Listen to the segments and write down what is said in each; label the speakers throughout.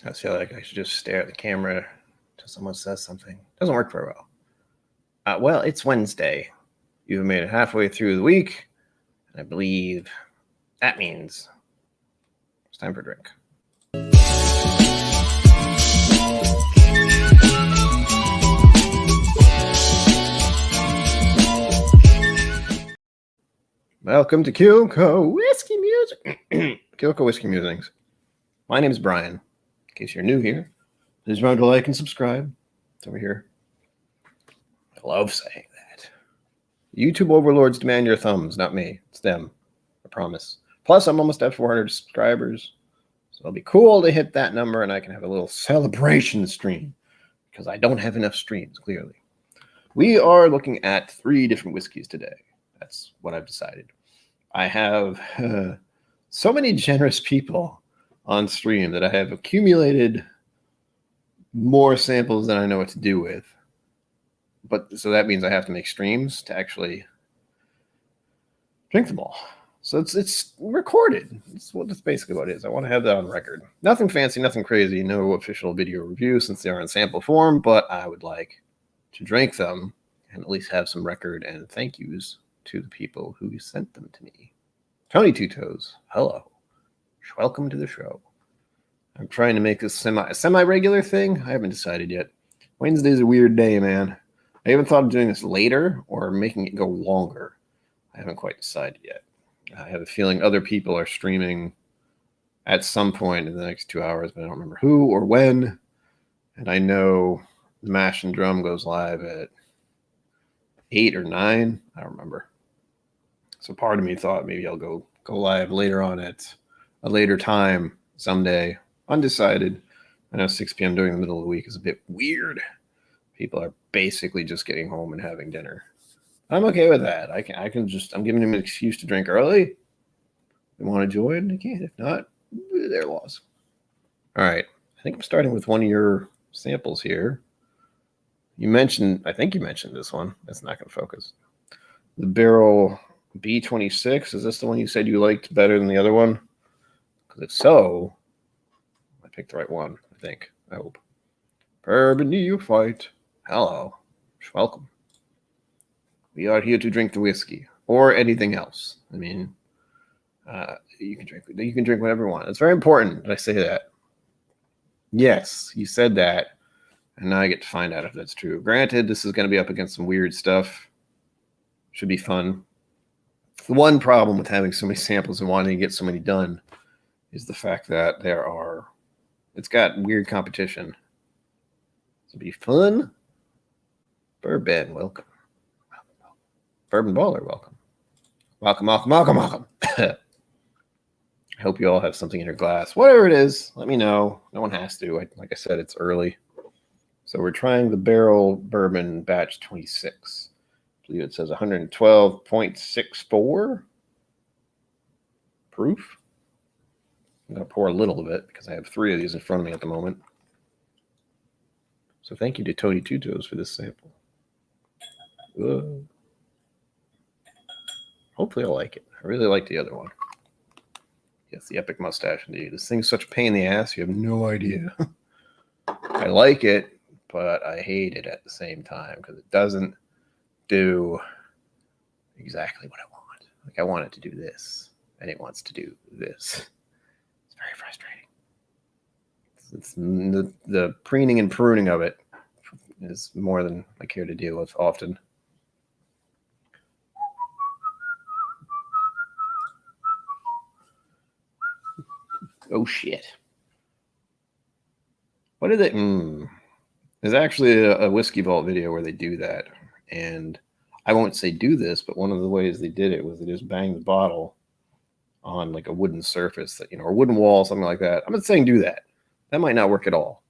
Speaker 1: I feel like I should just stare at the camera until someone says something. Doesn't work very well. Well, it's Wednesday. You've made it halfway through the week, and I believe that means it's time for a drink. Welcome to KillCo Whiskey Music. KillCo Whiskey Musings. My name is Brian. In case you're new here, please remember to like and subscribe. It's over here. I love saying that. YouTube overlords demand your thumbs, not me. It's them. I promise. Plus, I'm almost at 400 subscribers. So it'll be cool to hit that number and I can have a little celebration stream because I don't have enough streams, clearly. We are looking at 3 different whiskeys today. That's what I've decided. I have so many generous people on stream that I have accumulated more samples than I know what to do with. But so that means I have to make streams to actually drink them all. So it's recorded. That's basically what it is. I want to have that on record. Nothing fancy, nothing crazy, no official video review since they are in sample form, but I would like to drink them and at least have some record and thank yous to the people who sent them to me. Tony Two Toes, hello. Welcome to the show. I'm trying to make this semi-regular thing. I haven't decided yet. Wednesday's a weird day, man. I haven't thought of doing this later or making it go longer. I haven't quite decided yet. I have a feeling other people are streaming at some point in the next 2 hours, but I don't remember who or when. And I know the Mash and Drum goes live at 8 or 9. I don't remember. So part of me thought maybe I'll go live later on at a later time someday. Undecided. I know 6 p.m. during the middle of the week is a bit weird. People are basically just getting home and having dinner. I'm okay with that. I'm giving them an excuse to drink early. They want to join, they can. If not, their loss. All right. I think I'm starting with one of your samples here. I think you mentioned this one. That's not going to focus. The Barrel B26. Is this the one you said you liked better than the other one? Because if so, I picked the right one, I think. I hope. Bourbon Neophyte. Hello. Welcome. We are here to drink the whiskey or anything else. I mean, you can drink whatever you want. It's very important that I say that. Yes, you said that, and now I get to find out if that's true. Granted, this is going to be up against some weird stuff. Should be fun. The one problem with having so many samples and wanting to get so many done is the fact that it's got weird competition. It'll be fun. Bourbon, welcome. Bourbon Baller, welcome. Welcome. I hope you all have something in your glass. Whatever it is, let me know. No one has to. Like I said, it's early. So we're trying the Barrel Bourbon Batch 26. I believe it says 112.64 proof. I'm going to pour a little of it because I have 3 of these in front of me at the moment. So thank you to Tony Two Toes for this sample. Hopefully I'll like it. I really like the other one. Yes, the epic mustache indeed. This thing's such a pain in the ass, you have no idea. I like it, but I hate it at the same time because it doesn't do exactly what I want. Like I want it to do this, and it wants to do this. It's very frustrating. It's the preening and pruning of it is more than I care to deal with often. Oh shit! What is it? There's actually a Whiskey Vault video where they do that, and I won't say do this, but one of the ways they did it was they just banged the bottle on like a wooden surface, or wooden wall, something like that. I'm not saying do that. That might not work at all.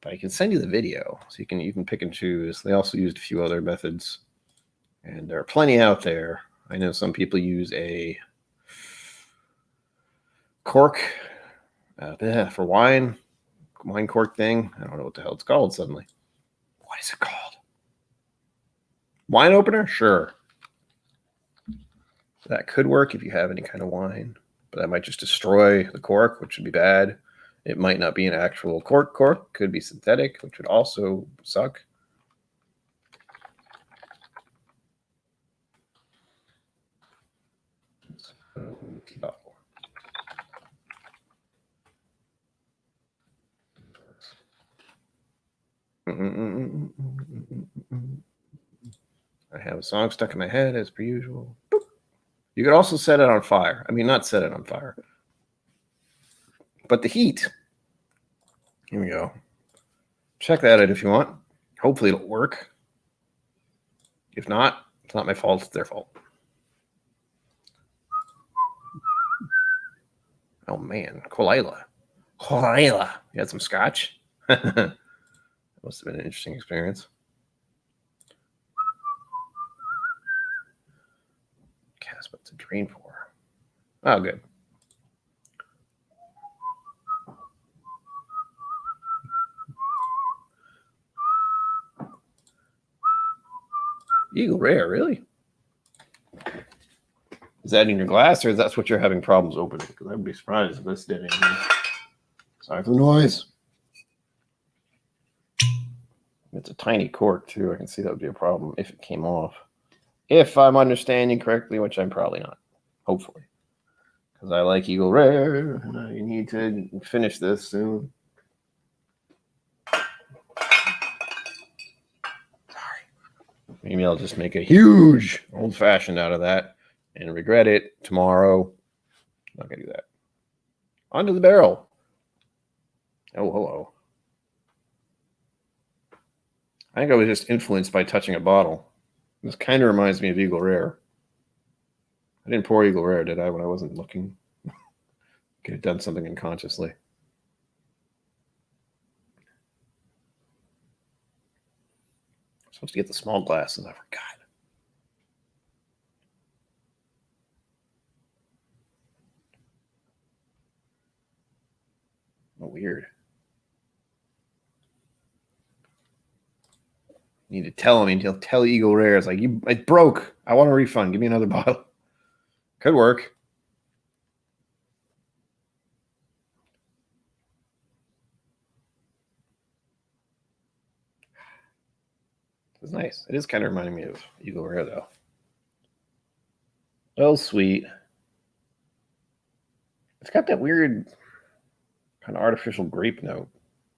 Speaker 1: But I can send you the video, so you can pick and choose. They also used a few other methods, and there are plenty out there. I know some people use a cork for wine cork thing. I don't know what the hell it's called suddenly. What is it called? Wine opener? Sure. That could work if you have any kind of wine, but that might just destroy the cork, which would be bad. It might not be an actual cork. Could be synthetic, which would also suck. I have a song stuck in my head as per usual. Boop. You could also set it on fire. I mean, not set it on fire, but the heat. Here we go. Check that out if you want. Hopefully it'll work. If not, it's not my fault. It's their fault. Oh, man. Kolila. You had some scotch? That must have been an interesting experience. Cast what's a drain pour. Oh, good. Eagle Rare, really? Is that in your glass, or is that what you're having problems opening? Because I'd be surprised if this did anything. Sorry for the noise. It's a tiny cork, too. I can see that would be a problem if it came off. If I'm understanding correctly, which I'm probably not. Hopefully. Because I like Eagle Rare, and I need to finish this soon. Sorry. Maybe I'll just make a huge old-fashioned out of that and regret it tomorrow. Not going to do that. Onto the barrel. Oh, hello. I think I was just influenced by touching a bottle. This kind of reminds me of Eagle Rare. I didn't pour Eagle Rare, did I, when I wasn't looking? Could have done something unconsciously. I'm supposed to get the small glass, and I forgot. Oh, weird. You need to tell him, and he'll tell Eagle Rare. It's like, it broke. I want a refund. Give me another bottle. Could work. It's nice. It is kind of reminding me of Eagle Rare, though. Oh, sweet. It's got that weird kind of artificial grape note,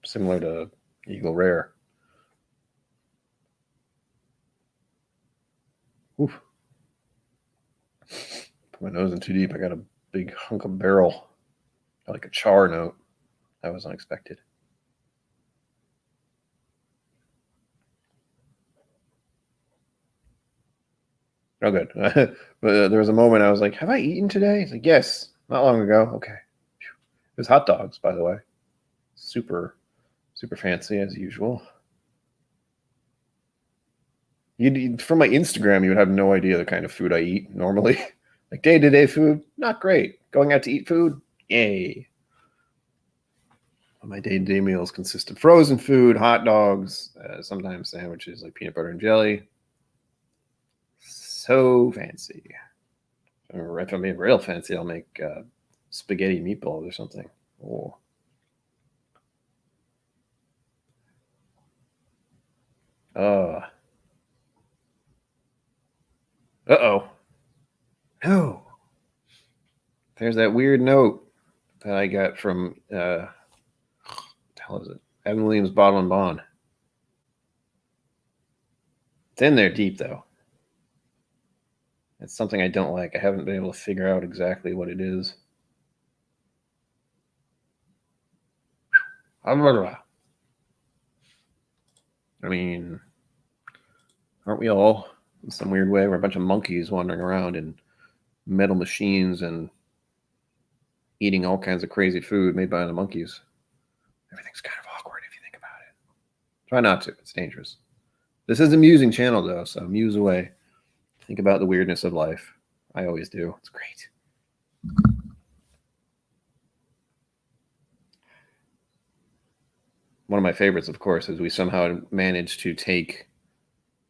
Speaker 1: similar to Eagle Rare. Oof. Put my nose in too deep. I got a big hunk of barrel. I like a char note. That was unexpected. Oh, good. But there was a moment I was like, have I eaten today? He's like, yes, not long ago. Okay. It was hot dogs, by the way. Super, super fancy as usual. From my Instagram, you would have no idea the kind of food I eat normally. Like day-to-day food, not great. Going out to eat food, yay. My day-to-day meals consist of frozen food, hot dogs, sometimes sandwiches like peanut butter and jelly. So fancy. Or if I'm being real fancy, I'll make spaghetti meatballs or something. Oh. Uh-oh. No. There's that weird note that I got from, what the hell is it? Evan Williams Bottle and Bond. It's in there deep, though. It's something I don't like. I haven't been able to figure out exactly what it is. I mean, aren't we all, in some weird way? We're a bunch of monkeys wandering around in metal machines and eating all kinds of crazy food made by the monkeys. Everything's kind of awkward if you think about it. Try not to. It's dangerous. This is a musing channel, though, so muse away. Think about the weirdness of life. I always do. It's great. One of my favorites, of course, is we somehow managed to take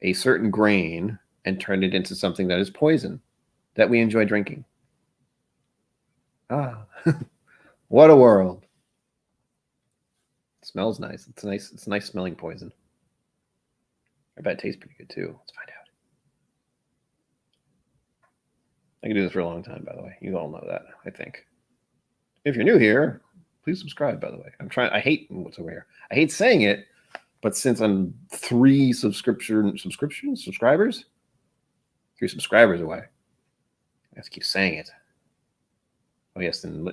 Speaker 1: a certain grain and turn it into something that is poison that we enjoy drinking. Ah, what a world. It smells nice. It's nice. It's a nice smelling poison. I bet it tastes pretty good too. Let's find out. I can do this for a long time, by the way. You all know that, I think. If you're new here, please subscribe, by the way. I hate what's over here. I hate saying it, but since I'm 3 subscribers away, I have to keep saying it. Oh, yes, and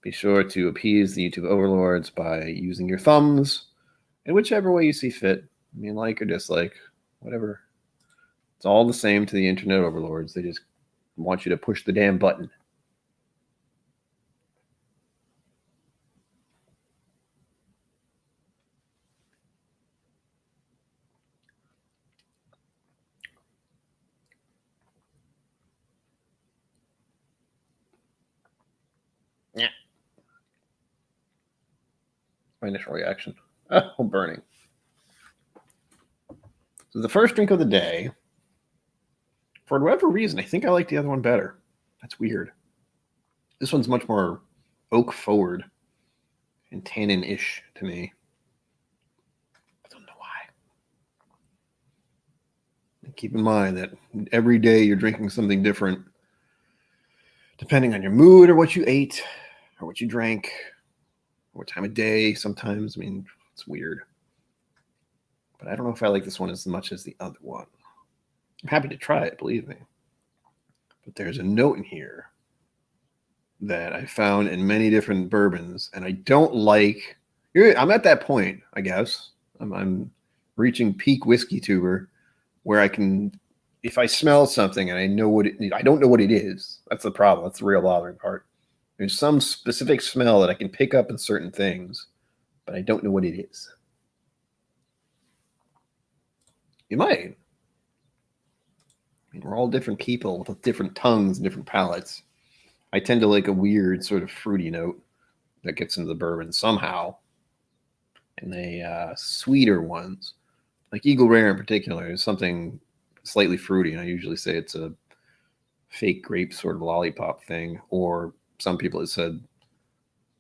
Speaker 1: be sure to appease the YouTube overlords by using your thumbs in whichever way you see fit. I mean, like or dislike, whatever. It's all the same to the internet overlords. They just want you to push the damn button. Yeah. My initial reaction. Oh, burning. So the first drink of the day, for whatever reason, I think I like the other one better. That's weird. This one's much more oak forward and tannin-ish to me. I don't know why. And keep in mind that every day you're drinking something different, depending on your mood or what you ate or what you drank, or what time of day sometimes. I mean, it's weird. But I don't know if I like this one as much as the other one. I'm happy to try it, believe me. But there's a note in here that I found in many different bourbons, and I don't like. I'm at that point, I guess. I'm reaching peak whiskey tuber, where I can, if I smell something and I know I don't know what it is. That's the problem. That's the real bothering part. There's some specific smell that I can pick up in certain things, but I don't know what it is. You might. I mean, we're all different people with different tongues and different palates. I tend to like a weird sort of fruity note that gets into the bourbon somehow. And the sweeter ones, like Eagle Rare in particular, is something slightly fruity. And I usually say it's a fake grape sort of lollipop thing. Or some people have said,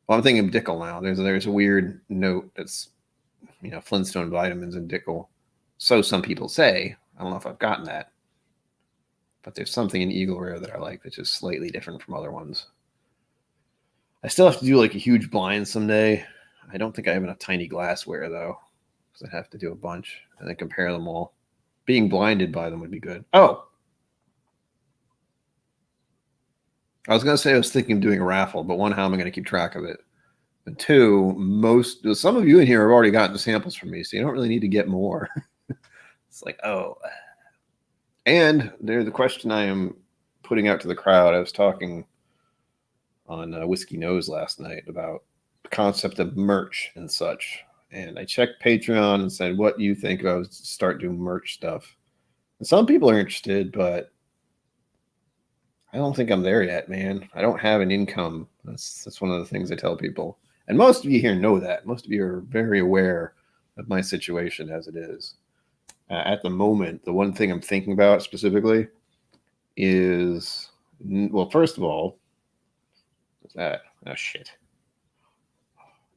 Speaker 1: well, I'm thinking of Dickel now. There's a weird note that's, Flintstone vitamins and Dickel. So some people say. I don't know if I've gotten that. But there's something in Eagle Rare that I like that's just slightly different from other ones. I still have to do like a huge blind someday. I don't think I have enough tiny glassware, though, because I'd have to do a bunch and then compare them all. Being blinded by them would be good. Oh! I was going to say I was thinking of doing a raffle, but one, how am I going to keep track of it? And two, some of you in here have already gotten samples from me, so you don't really need to get more. It's like, oh. And there's the question I am putting out to the crowd. I was talking on Whiskey Nose last night about the concept of merch and such. And I checked Patreon and said, what do you think if I was to start doing merch stuff? And some people are interested, but I don't think I'm there yet, man. I don't have an income. That's one of the things I tell people. And most of you here know that. Most of you are very aware of my situation as it is. At the moment, the one thing I'm thinking about specifically is, well, first of all, what's that? Oh, shit.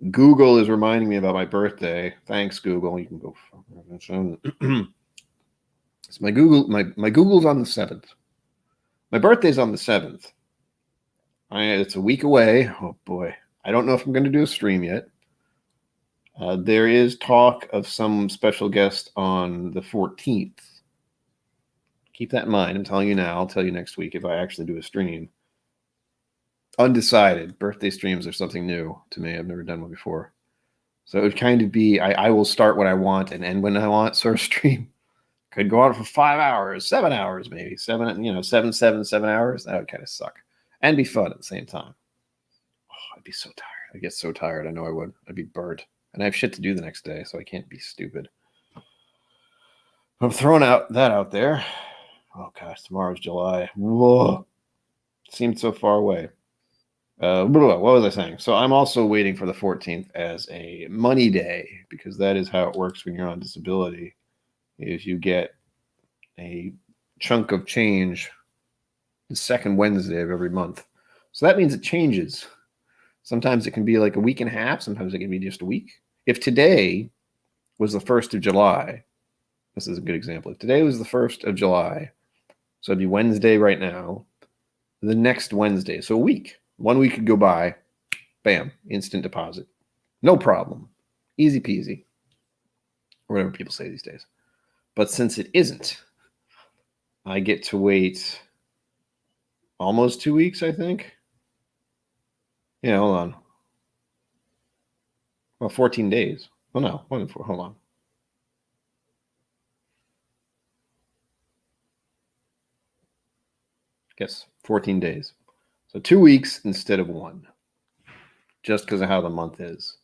Speaker 1: Google is reminding me about my birthday. Thanks, Google. You can go. So my Google's on the 7th. My birthday's on the 7th. It's a week away. Oh, boy. I don't know if I'm going to do a stream yet. There is talk of some special guest on the 14th. Keep that in mind. I'm telling you now. I'll tell you next week if I actually do a stream. Undecided. Birthday streams are something new to me. I've never done one before. So it would kind of be, I will start when I want and end when I want sort of stream. Could go on for 5 hours, 7 hours maybe. 7 hours. That would kind of suck. And be fun at the same time. Oh, I'd be so tired. I'd get so tired. I know I would. I'd be burnt. And I have shit to do the next day, so I can't be stupid. I'm throwing that out there. Oh, gosh, tomorrow's July. Whoa. Seemed so far away. What was I saying? So I'm also waiting for the 14th as a money day, because that is how it works when you're on disability, is you get a chunk of change the second Wednesday of every month. So that means it changes. Sometimes it can be like a week and a half. Sometimes it can be just a week. If today was the 1st of July, this is a good example. If today was the 1st of July, so it'd be Wednesday right now, the next Wednesday, so a week. 1 week could go by, bam, instant deposit. No problem. Easy peasy. Or whatever people say these days. But since it isn't, I get to wait almost 2 weeks, I think. Yeah, hold on. Well, 14 days. Oh, no. Hold on. Yes, 14 days. So 2 weeks instead of 1, just because of how the month is.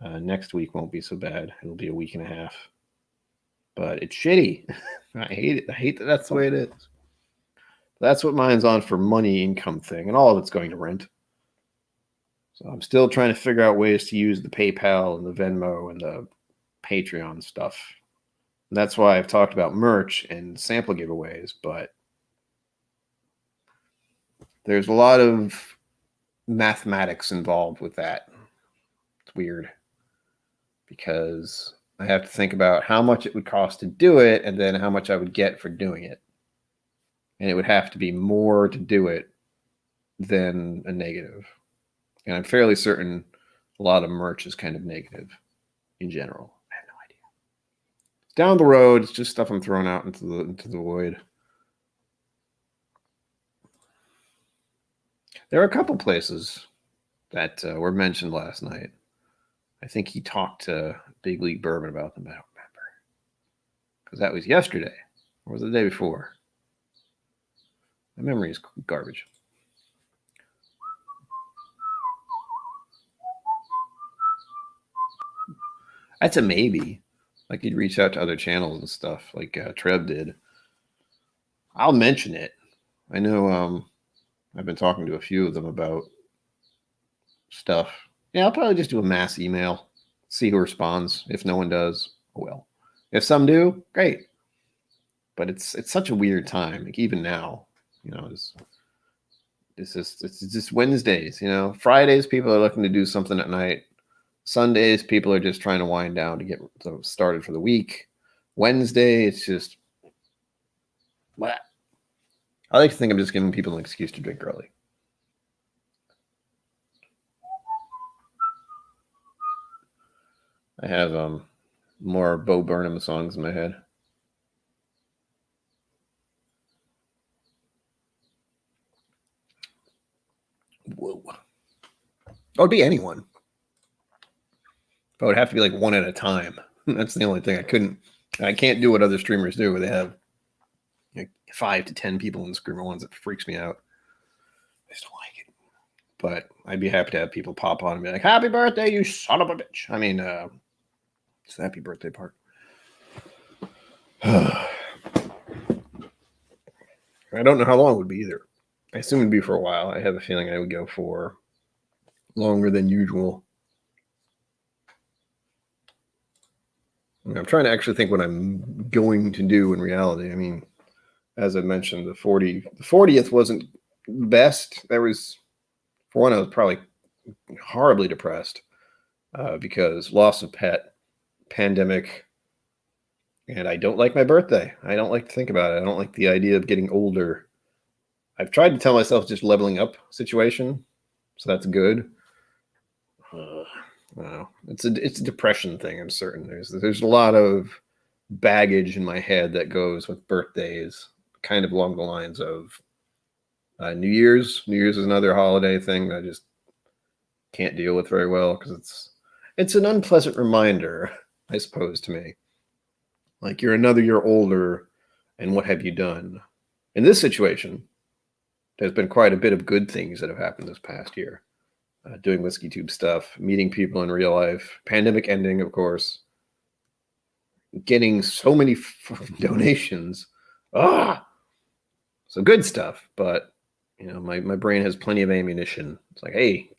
Speaker 1: Next week won't be so bad. It'll be a week and a half. But it's shitty. I hate it. I hate that that's the way it is. That's what mine's on for money income thing, and all of it's going to rent. So I'm still trying to figure out ways to use the PayPal and the Venmo and the Patreon stuff. And that's why I've talked about merch and sample giveaways, but there's a lot of mathematics involved with that. It's weird because I have to think about how much it would cost to do it and then how much I would get for doing it. And it would have to be more to do it than a negative. And I'm fairly certain a lot of merch is kind of negative in general. I have no idea. It's down the road. It's just stuff I'm throwing out into the void. There are a couple places that were mentioned last night. I think he talked to Big League Bourbon about them. I don't remember. Because that was yesterday. Or was it the day before? My memory is garbage. That's a maybe. Like you'd reach out to other channels and stuff, like Trev did. I'll mention it. I know I've been talking to a few of them about stuff. Yeah, I'll probably just do a mass email, see who responds. If no one does, oh well. If some do, great. But it's such a weird time. Like even now, it's just Wednesdays. Fridays people are looking to do something at night. Sundays people are just trying to wind down to get started for the week. Wednesday it's just what. I like to think I'm just giving people an excuse to drink early. I have more Bo Burnham songs in my head. Whoa. It would be anyone. But it would have to be like one at a time. That's the only thing I can't do what other streamers do where they have 5 to 10 people in the scream at once. It freaks me out. I just don't like it. But I'd be happy to have people pop on and be like, happy birthday, you son of a bitch. I mean, it's the happy birthday part. I don't know how long it would be either. I assume it'd be for a while. I have a feeling I would go for longer than usual. I'm trying to actually think what I'm going to do in reality. I mean, as I mentioned, the 40th wasn't the best. There was, for one, I was probably horribly depressed because loss of pet, pandemic, and I don't like my birthday. I don't like to think about it. I don't like the idea of getting older. I've tried to tell myself just leveling up situation, so that's good. I don't know. It's a depression thing. I'm certain there's a lot of baggage in my head that goes with birthdays, kind of along the lines of New Year's. New Year's is another holiday thing that I just can't deal with very well because it's an unpleasant reminder, I suppose, to me. Like you're another year older, and what have you done? In this situation, there's been quite a bit of good things that have happened this past year. Doing Whiskey Tube stuff, meeting people in real life, pandemic ending, of course, getting so many donations. So good stuff, but my brain has plenty of ammunition. It's like, hey,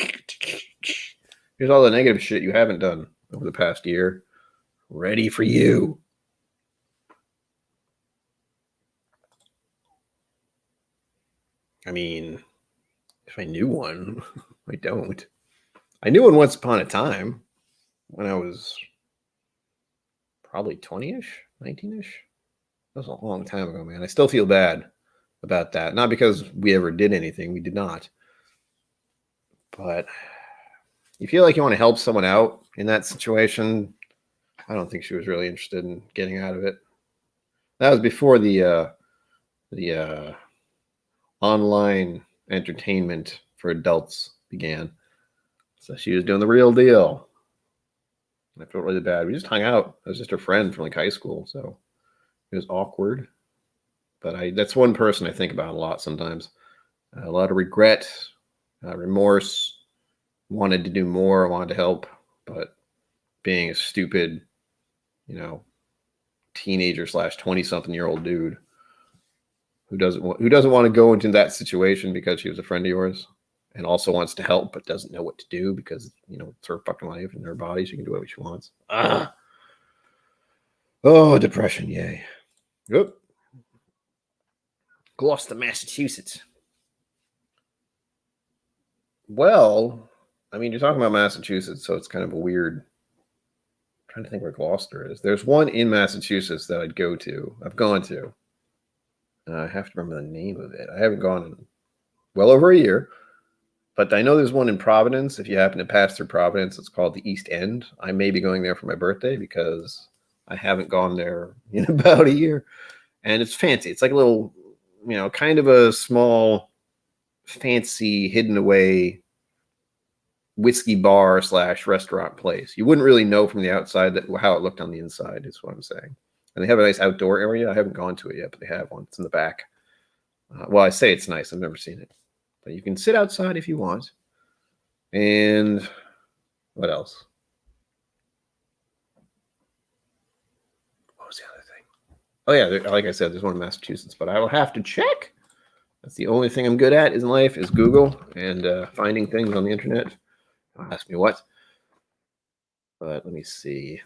Speaker 1: here's all the negative shit you haven't done over the past year. Ready for you. I mean, if I knew one, I don't. I knew one once upon a time when I was probably 20-ish, 19-ish. That was a long time ago, man. I still feel bad about that. Not because we ever did anything. We did not. But you feel like you want to help someone out in that situation. I don't think she was really interested in getting out of it. That was before the online entertainment for adults began. So she was doing the real deal. I felt really bad. We just hung out. I was just her friend from like high school, so it was awkward. But that's one person I think about a lot sometimes. A lot of regret, remorse, wanted to do more, wanted to help, but being a stupid, teenager / 20-something-year-old dude who doesn't want to go into that situation because she was a friend of yours and also wants to help but doesn't know what to do because it's her fucking life and her body. She can do whatever she wants. Oh, depression, yay. Yep. Gloucester, Massachusetts. Well, I mean, you're talking about Massachusetts, so it's kind of a weird. I'm trying to think where Gloucester is. There's one in Massachusetts that I'd go to. I've gone to. I have to remember the name of it. I haven't gone in well over a year, but I know there's one in Providence. If you happen to pass through Providence, it's called the East End. I may be going there for my birthday because I haven't gone there in about a year, and it's fancy. It's like a little, kind of a small, fancy, hidden away whiskey bar / restaurant place. You wouldn't really know from the outside how it looked on the inside, is what I'm saying. And they have a nice outdoor area. I haven't gone to it yet, but they have one. It's in the back. Well, I say it's nice. I've never seen it. But you can sit outside if you want. And what else? What was the other thing? Oh, yeah. Like I said, there's one in Massachusetts, but I will have to check. That's the only thing I'm good at in life is Google and finding things on the internet. Don't ask me what. But let me see.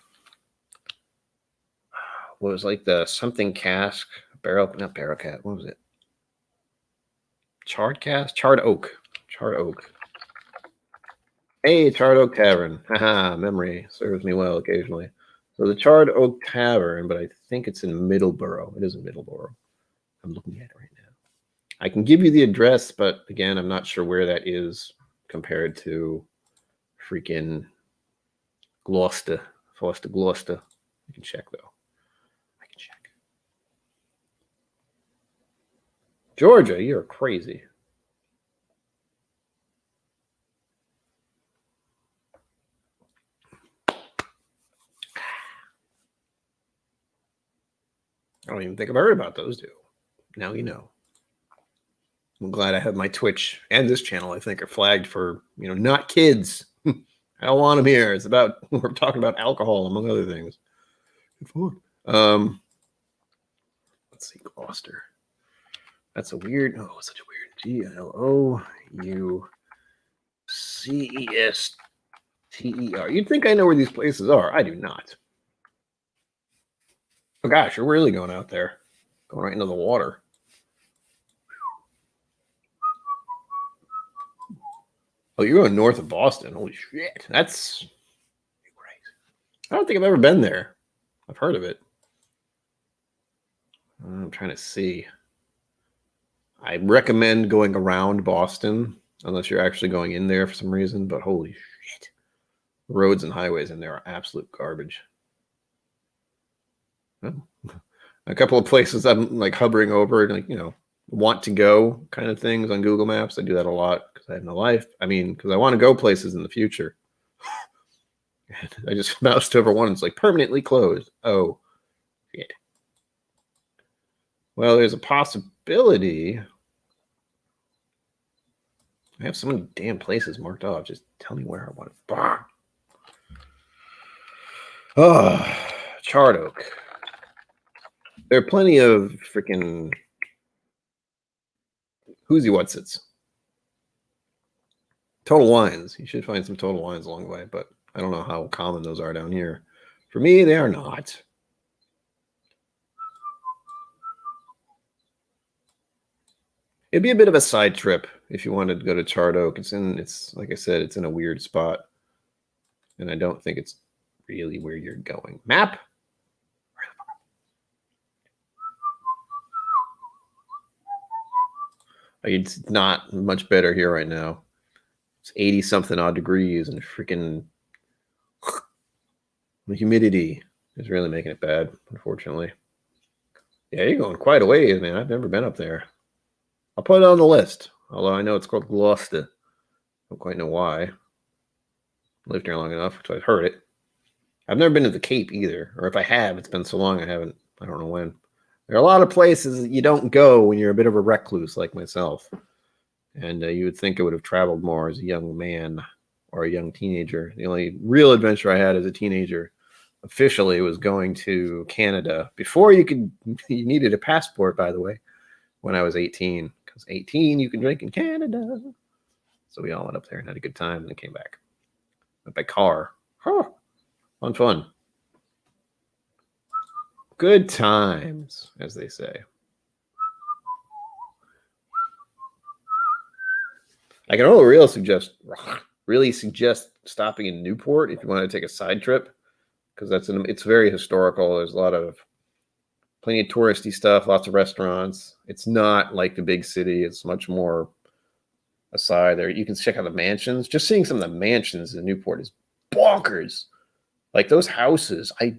Speaker 1: What was like the something cask? Not barrel cat. What was it? Charred cask? Charred oak. Charred oak. Hey, Charred Oak Tavern. Haha, memory serves me well occasionally. So the Charred Oak Tavern, but I think it's in Middleborough. It is in Middleborough. I'm looking at it right now. I can give you the address, but again, I'm not sure where that is compared to freaking Gloucester. Gloucester. I can check, though. Georgia, you're crazy. I don't even think I've heard about those two. Now you know. I'm glad I have my Twitch and this channel, I think, are flagged for, not kids. I don't want them here. It's about, we're talking about alcohol, among other things. Good fun. Let's see, Gloucester. That's such a weird GLOUCESTER. You'd think I know where these places are. I do not. Oh gosh, you're really going out there. Going right into the water. Oh, you're going north of Boston. Holy shit. That's great. I don't think I've ever been there. I've heard of it. I'm trying to see. I recommend going around Boston unless you're actually going in there for some reason, but holy shit. Roads and highways in there are absolute garbage. A couple of places I'm like hovering over, like, want to go kind of things on Google Maps. I do that a lot because I have no life. I mean, because I want to go places in the future. I just moused over one. It's like permanently closed. Oh, shit. Well, there's a possibility. I have so many damn places marked off. Just tell me where I want to. Bah. Oh, Charred Oak. There are plenty of freaking whoozy whatsits. Total Wines. You should find some Total Wines along the way, but I don't know how common those are down here. For me, they are not. It'd be a bit of a side trip if you wanted to go to Charred Oak. It's like I said, it's in a weird spot. And I don't think it's really where you're going. Map? It's not much better here right now. It's 80 something odd degrees and freaking the humidity is really making it bad, unfortunately. Yeah, you're going quite a ways, man. I've never been up there. I'll put it on the list, although I know it's called Gloucester. Don't quite know why. Lived here long enough, so I've heard it. I've never been to the Cape either, or if I have, it's been so long I don't know when. There are a lot of places that you don't go when you're a bit of a recluse like myself. And you would think I would have traveled more as a young man or a young teenager. The only real adventure I had as a teenager officially was going to Canada before you needed a passport, by the way, when I was 18. Because 18, you can drink in Canada. So we all went up there and had a good time and then came back. Went by car. Huh. Fun. Good times, as they say. I can only really suggest stopping in Newport if you want to take a side trip, because it's very historical. There's plenty of touristy stuff, lots of restaurants. It's not like the big city. It's much more aside there. You can check out the mansions. Just seeing some of the mansions in Newport is bonkers. Like those houses, I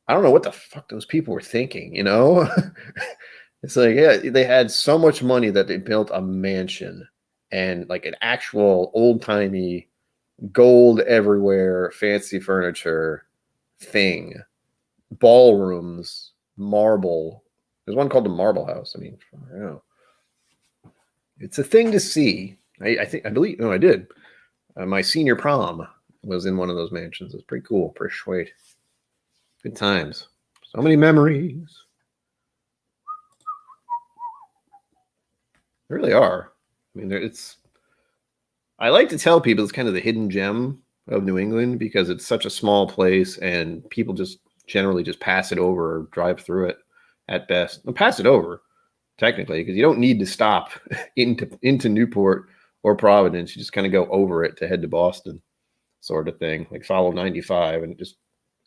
Speaker 1: don't know what the fuck those people were thinking, you know? It's like, yeah, they had so much money that they built a mansion and like an actual old-timey gold everywhere, fancy furniture thing, ballrooms, marble. There's one called the Marble House. I mean, I don't know. It's a thing to see. I did. My senior prom was in one of those mansions. It was pretty cool, pretty sweet. Good times. So many memories. There really are. I mean, I like to tell people it's kind of the hidden gem of New England because it's such a small place and people just generally just pass it over or drive through it at best. And pass it over, technically, because you don't need to stop into Newport or Providence. You just kind of go over it to head to Boston, sort of thing. Like follow 95 and it just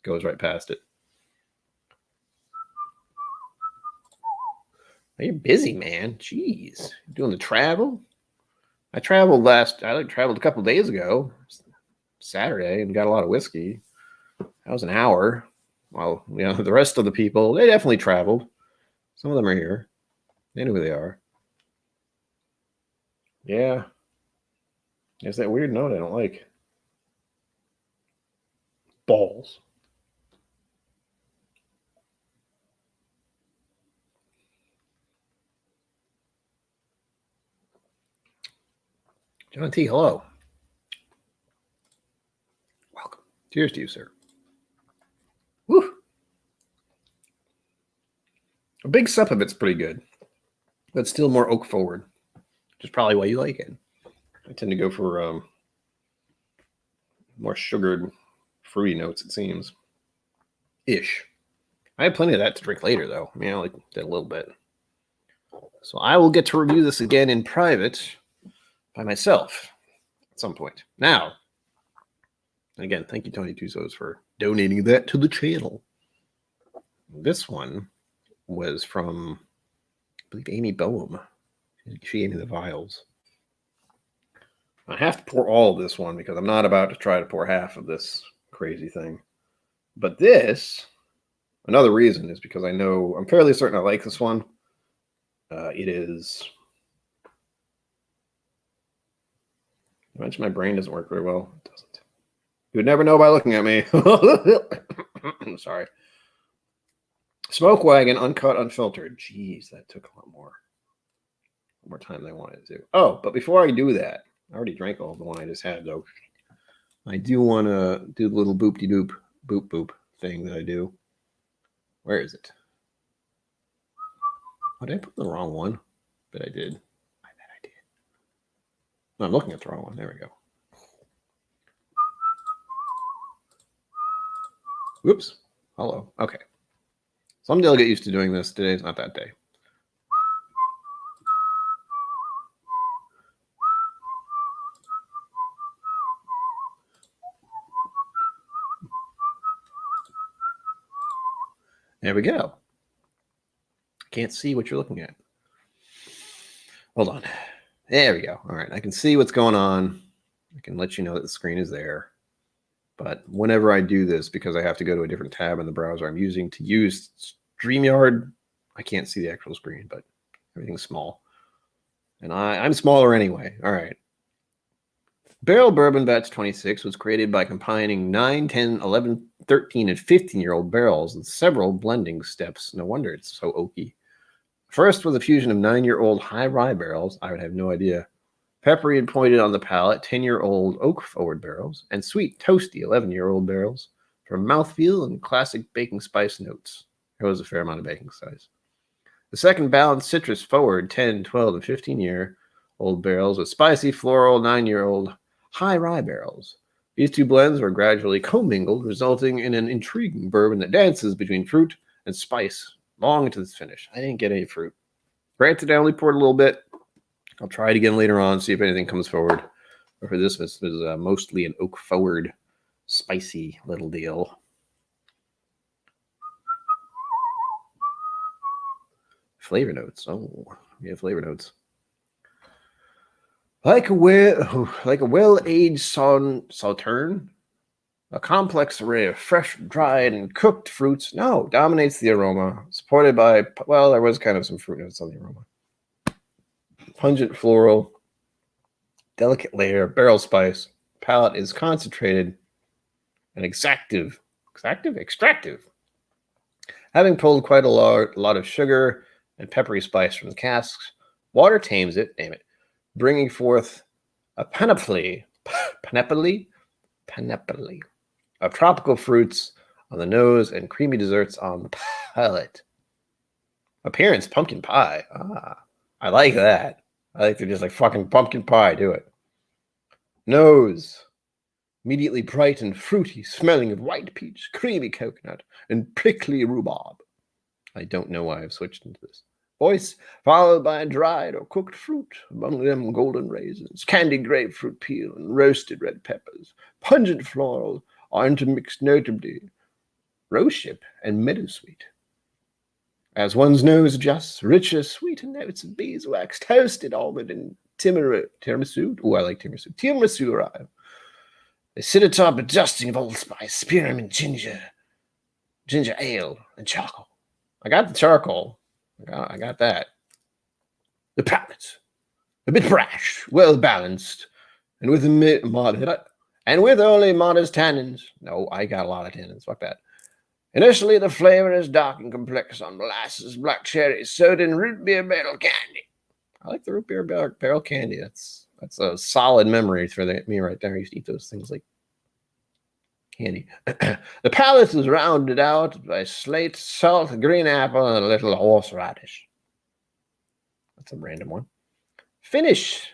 Speaker 1: goes right past it. You're busy, man. Jeez. You're doing the travel? I traveled a couple of days ago, Saturday, and got a lot of whiskey. That was an hour. Well, the rest of the people, they definitely traveled. Some of them are here. They know who they are. Yeah. There's that weird note I don't like. Balls. John T., hello. Welcome. Cheers to you, sir. Woo. A big sup of it's pretty good, but still more oak forward, which is probably why you like it. I tend to go for more sugared, fruity notes, it seems. Ish. I have plenty of that to drink later, though. I mean, I like that a little bit. So I will get to review this again in private by myself at some point. Now, again, thank you, Tony Tusos, for donating that to the channel. This one was from, I believe, Amy Boehm. She gave me the vials. I have to pour all of this one because I'm not about to try to pour half of this crazy thing. But this, another reason is because I'm fairly certain I like this one. It is. I mentioned my brain doesn't work very well. It doesn't. You would never know by looking at me. I'm sorry. Smoke Wagon, uncut, unfiltered. Jeez, that took a lot more time than I wanted to. Oh, but before I do that, I already drank all the one I just had, though. I do want to do the little boop-de-doop, boop-boop thing that I do. Where is it? Oh, did I put the wrong one? But I did. I bet I did. No, I'm looking at the wrong one. There we go. Whoops. Hello. Okay. Someday I'll get used to doing this. Today's not that day. There we go. Can't see what you're looking at. Hold on. There we go. All right. I can see what's going on. I can let you know that the screen is there. But whenever I do this, because I have to go to a different tab in the browser I'm using to use StreamYard, I can't see the actual screen, but everything's small. And I'm smaller anyway. All right. Barrel Bourbon Batch 26 was created by combining 9, 10, 11, 13, and 15-year-old barrels with several blending steps. No wonder it's so oaky. First was a fusion of 9-year-old high rye barrels. I would have no idea. Peppery and pointed on the palate, 10-year-old oak-forward barrels, and sweet, toasty 11-year-old barrels for mouthfeel and classic baking spice notes. There was a fair amount of baking spice. The second balanced citrus-forward 10, 12, and 15-year-old barrels with spicy, floral 9-year-old high rye barrels. These two blends were gradually commingled, resulting in an intriguing bourbon that dances between fruit and spice long into its finish. I didn't get any fruit. Granted, I only poured a little bit. I'll try it again later on, see if anything comes forward. But for this was mostly an oak-forward, spicy little deal. Flavor notes. Oh, we have flavor notes. Like a well-aged sauterne, a complex array of fresh, dried, and cooked fruits dominates the aroma, supported by, well, there was kind of some fruit notes on the aroma. Pungent floral, delicate layer, barrel spice. Palate is concentrated and extractive. Having pulled quite a lot of sugar and peppery spice from the casks, water tames it, bringing forth a panoply of tropical fruits on the nose and creamy desserts on the palate. Appearance, pumpkin pie. I like that. I like to just like fucking pumpkin pie, do it. Nose, immediately bright and fruity, smelling of white peach, creamy coconut, and prickly rhubarb. I don't know why I've switched into this. Voice, followed by dried or cooked fruit, among them golden raisins, candied grapefruit peel, and roasted red peppers. Pungent floral are intermixed notably rosehip and meadowsweet. As one's nose adjusts, richer, sweeter notes of beeswax, toasted almond, and tiramisu. Oh, I like tiramisu. Tiramisu arrive. They sit atop a dusting of allspice, spearmint, ginger ale, and charcoal. I got the charcoal. I got that. The palate, a bit brash, well balanced, and with only modest tannins. No, I got a lot of tannins. Fuck that. Initially, the flavor is dark and complex on molasses, black cherries, soda, and root beer barrel candy. I like the root beer barrel candy. That's a solid memory for me right there. I used to eat those things like candy. The palate is rounded out by slate, salt, green apple, and a little horseradish. That's a random one. Finish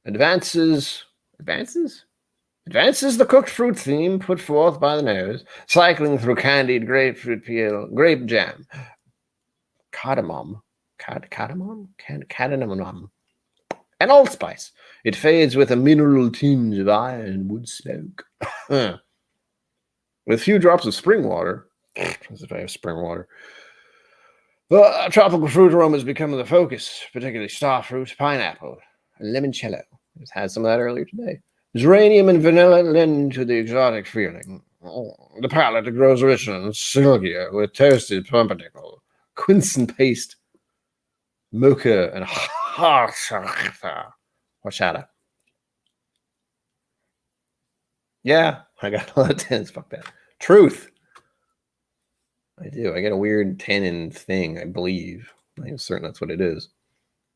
Speaker 1: advances the cooked fruit theme put forth by the nose, cycling through candied grapefruit peel, grape jam, cardamom, and allspice. It fades with a mineral tinge of iron and wood smoke. With a few drops of spring water, as if I have spring water, the tropical fruit aromas become the focus, particularly starfruit, pineapple, and limoncello. Just had some of that earlier today. Geranium and vanilla lend to the exotic feeling. The palate grows richer and silkier with toasted pumpernickel, quince paste, mocha, and horchata. Yeah, I got a lot of tannins. Fuck that. Truth. I do. I get a weird tannin thing, I believe. I'm certain that's what it is.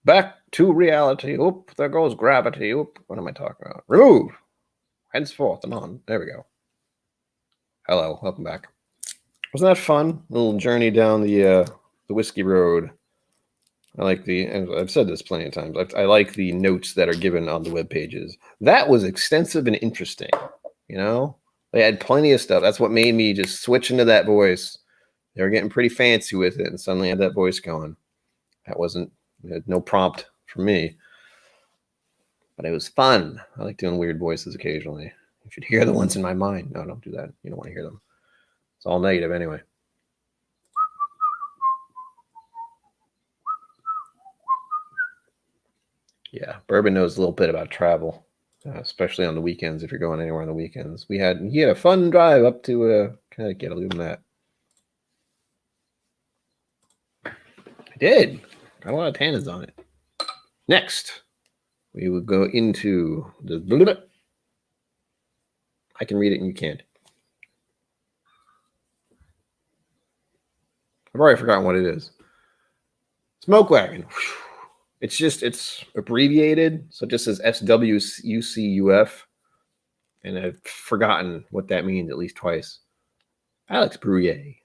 Speaker 1: Back to reality. Oop, there goes gravity. Oop, what am I talking about? Remove. Henceforth and on. There we go. Hello, welcome back. Wasn't that fun? A little journey down the whiskey road. I like I've said this plenty of times, I like the notes that are given on the web pages. That was extensive and interesting. You know, they had plenty of stuff. That's what made me just switch into that voice. They were getting pretty fancy with it, and suddenly I had that voice going. No prompt for me, but it was fun. I like doing weird voices occasionally. You should hear the ones in my mind. No, don't do that. You don't want to hear them. It's all negative anyway. Yeah, Bourbon knows a little bit about travel, especially on the weekends. If you're going anywhere on the weekends, he had a fun drive up to Connecticut. I'll give him that. I did. Got a lot of tannins on it. Next, we will go into the. I can read it and you can't. I've already forgotten what it is. Smoke wagon. It's abbreviated, so it just says SWUCUF, and I've forgotten what that means at least twice. Alex Brouillet.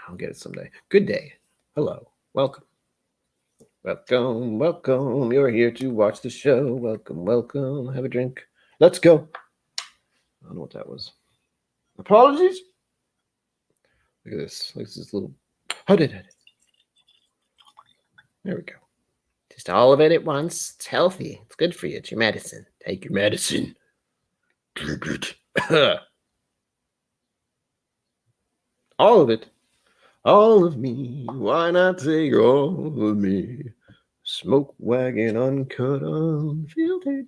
Speaker 1: I'll get it someday. Good day. Hello. Welcome. Welcome, welcome. You're here to watch the show. Welcome, welcome. Have a drink. Let's go. I don't know what that was. Apologies. Look at this. Look at this little. How did it? There we go. Just all of it at once. It's healthy. It's good for you. It's your medicine. Take your medicine. All of it. All of me. Why not take all of me? Smoke wagon, uncut, unfiltered.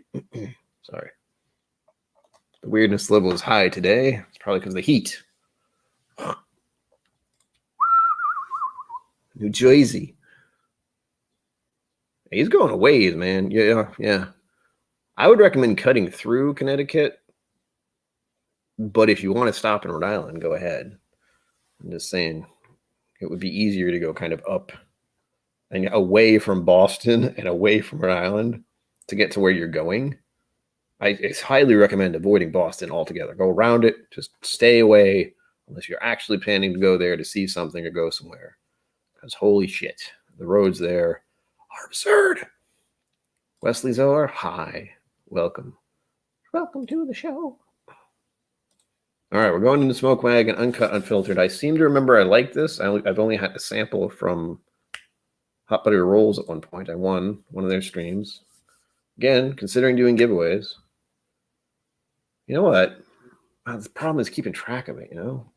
Speaker 1: Sorry. The weirdness level is high today. It's probably because of the heat. New Jersey. He's going a ways, man. Yeah. I would recommend cutting through Connecticut, but if you want to stop in Rhode Island, go ahead. I'm just saying it would be easier to go kind of up and away from Boston and away from Rhode Island to get to where you're going. I highly recommend avoiding Boston altogether. Go around it. Just stay away unless you're actually planning to go there to see something or go somewhere. Because holy shit, the roads there are absurd. Wesley Zoller, hi. Welcome. Welcome to the show. All right, we're going into Smoke Wagon, uncut, unfiltered. I seem to remember I like this. I've only had a sample from Hot Butter Rolls at one point. I won one of their streams. Again, considering doing giveaways. You know what? The problem is keeping track of it, you know?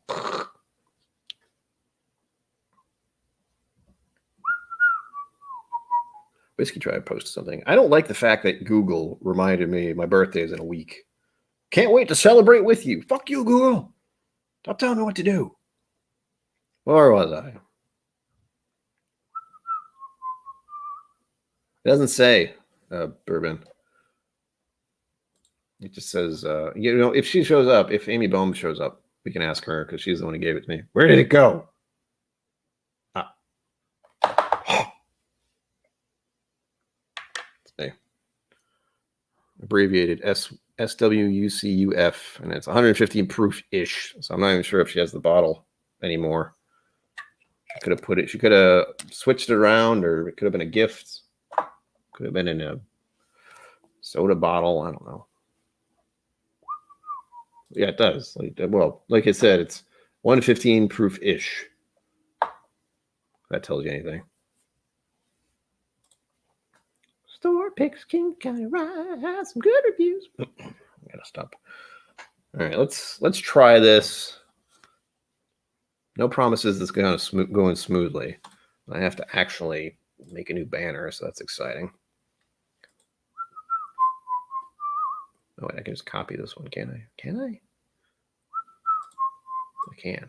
Speaker 1: Whiskey Tribe posted something. I don't like the fact that Google reminded me my birthday is in a week. Can't wait to celebrate with you. Fuck you, Google. Stop telling me what to do. Where was I? It doesn't say bourbon. It just says, if she shows up, if Amy Bohm shows up, we can ask her because she's the one who gave it to me. Where did it go? It's abbreviated SWUCUF, and it's 115 proof-ish. So I'm not even sure if she has the bottle anymore. She could have put it. She could have switched it around, or it could have been a gift. Could have been in a soda bottle. I don't know. Yeah, it does. Like I said, it's 115 proof-ish. That tells you anything. Store picks, King County Rye has some good reviews. I gotta stop. All right, let's try this. No promises it's going smoothly. I have to actually make a new banner, so that's exciting. Oh, wait, I can just copy this one, can't I? Can I? I can.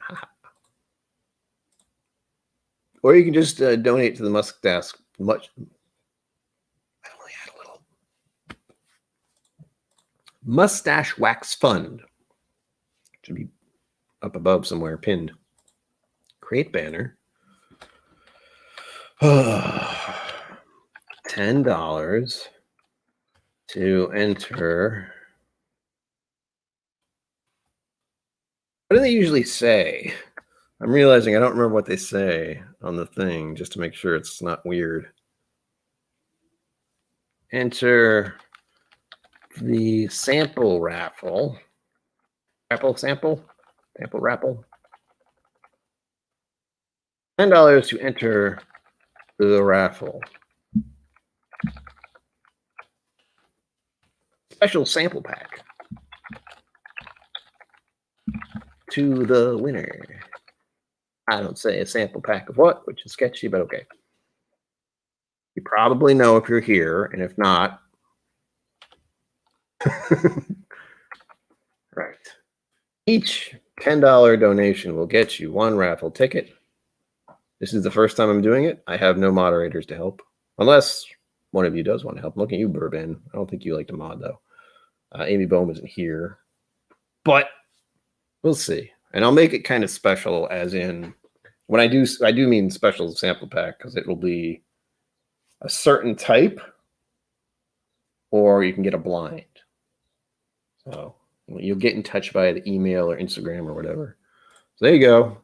Speaker 1: Or you can just donate to the Mustache. I only had a little Mustache Wax Fund. Should be up above somewhere, pinned. Create banner. $10 to enter. What do they usually say? I'm realizing I don't remember what they say on the thing, just to make sure it's not weird. Enter the sample raffle. Sample raffle. $10 to enter the raffle. Special sample pack to the winner. I don't say a sample pack of what, which is sketchy, but okay. You probably know if you're here, and if not, right. Each $10 donation will get you one raffle ticket. This is the first time I'm doing it. I have no moderators to help, unless one of you does want to help. I'm looking at you, Bourbon. I don't think you like to mod, though. Amy Bohm isn't here, but we'll see. And I'll make it kind of special, as in, when I do mean special sample pack, because it will be a certain type, or you can get a blind. So you'll get in touch via the email or Instagram or whatever. So there you go.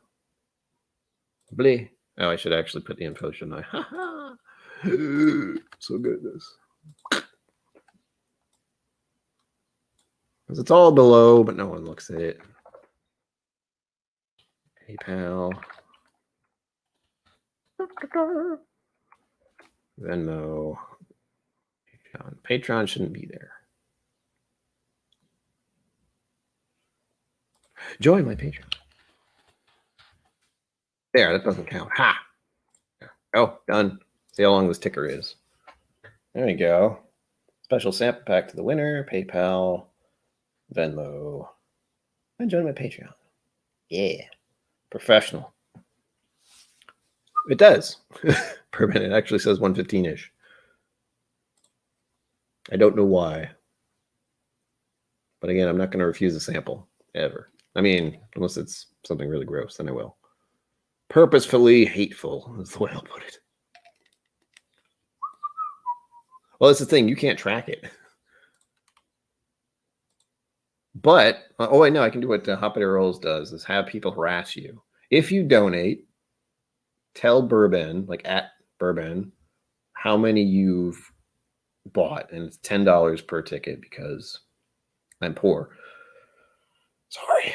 Speaker 1: Blee. Oh, I should actually put the info, shouldn't I? Ha ha. So good at this. Because it's all below, but no one looks at it. PayPal. Venmo. Patreon. Patreon shouldn't be there. Join my Patreon. There, that doesn't count. Ha! Oh, done. See how long this ticker is. There we go. Special sample pack to the winner. PayPal. Venmo. And join my Patreon. Yeah. Professional. It does. Per minute. It actually says 115-ish. I don't know why. But again, I'm not going to refuse a sample. Ever. I mean, unless it's something really gross, then I will. Purposefully hateful is the way I'll put it. Well, that's the thing. You can't track it. But, oh, I know. I can do what Hoppity Rolls does, is have people harass you. If you donate, tell Bourbon, like at Bourbon, how many you've bought. And it's $10 per ticket because I'm poor. Sorry.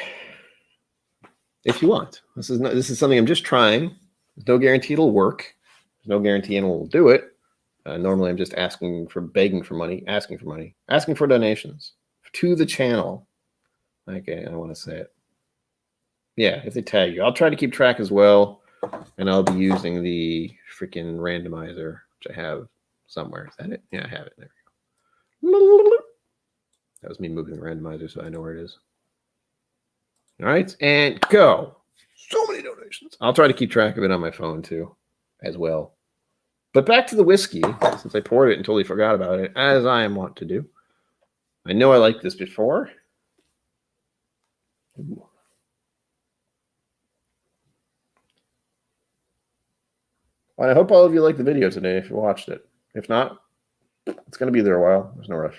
Speaker 1: If you want. This is something I'm just trying. There's no guarantee it'll work. There's no guarantee anyone will do it. Normally I'm just begging for money, asking for donations to the channel. Okay, I want to say it. Yeah, if they tag you. I'll try to keep track as well. And I'll be using the freaking randomizer, which I have somewhere. Is that it? Yeah, I have it. There we go. That was me moving the randomizer, so I know where it is. All right, and go. So many donations. I'll try to keep track of it on my phone too, as well. But back to the whiskey, since I poured it and totally forgot about it, as I am wont to do. I know I liked this before. Ooh. Well, I hope all of you liked the video today if you watched it. If not, it's going to be there a while. There's no rush.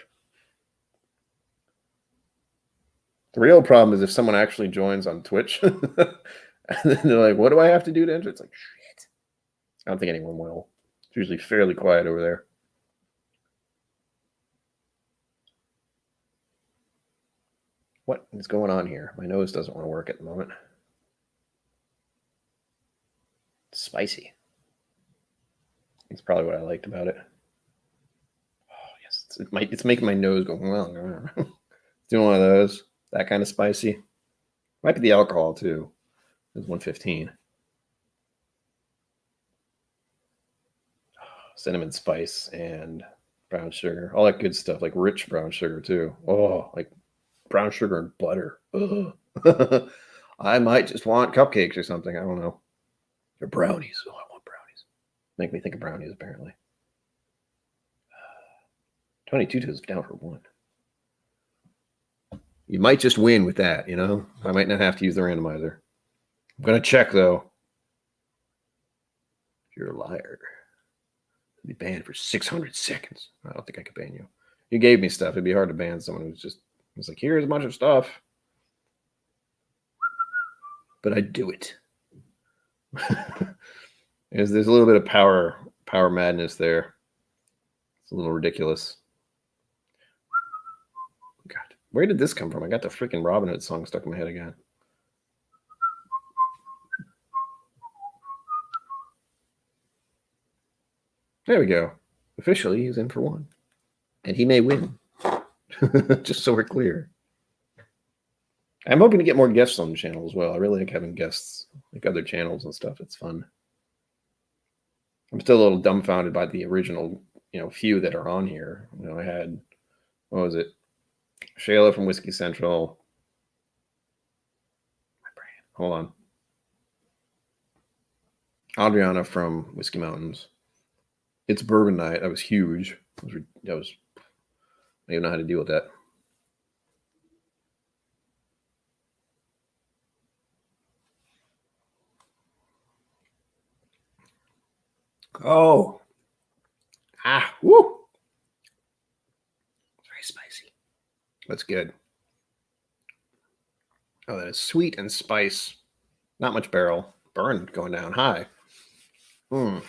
Speaker 1: The real problem is if someone actually joins on Twitch and then they're like, what do I have to do to enter? It's like, shit. I don't think anyone will. It's usually fairly quiet over there. What is going on here? My nose doesn't want to work at the moment. It's spicy. It's probably what I liked about it. Oh, yes. It's making my nose go, well, it's doing one of those. That kind of spicy. Might be the alcohol too. It's 115. Cinnamon spice and brown sugar. All that good stuff, like rich brown sugar too. Oh, like brown sugar and butter. I might just want cupcakes or something. I don't know. Or brownies. Oh, I want brownies. Make me think of brownies, apparently. 22 is down for one. You might just win with that, you know? I might not have to use the randomizer. I'm going to check, though. You're a liar. You'll be banned for 600 seconds. I don't think I could ban you. You gave me stuff. It'd be hard to ban someone who's just, it's like, here's a bunch of stuff. But I'd do it. There's a little bit of power madness there. It's a little ridiculous. God, where did this come from? I got the freaking Robin Hood song stuck in my head again. There we go. Officially, he's in for one. And he may win. Just so we're clear. I'm hoping to get more guests on the channel as well. I really like having guests, like other channels and stuff. It's fun. I'm still a little dumbfounded by the original, few that are on here. I had, what was it? Shayla from Whiskey Central. Hold on. Adriana from Whiskey Mountains. It's Bourbon Night. That was huge. I don't even know how to deal with that. Oh. Woo. Very spicy. That's good. Oh, that is sweet and spice. Not much barrel. Burn going down high. Yeah.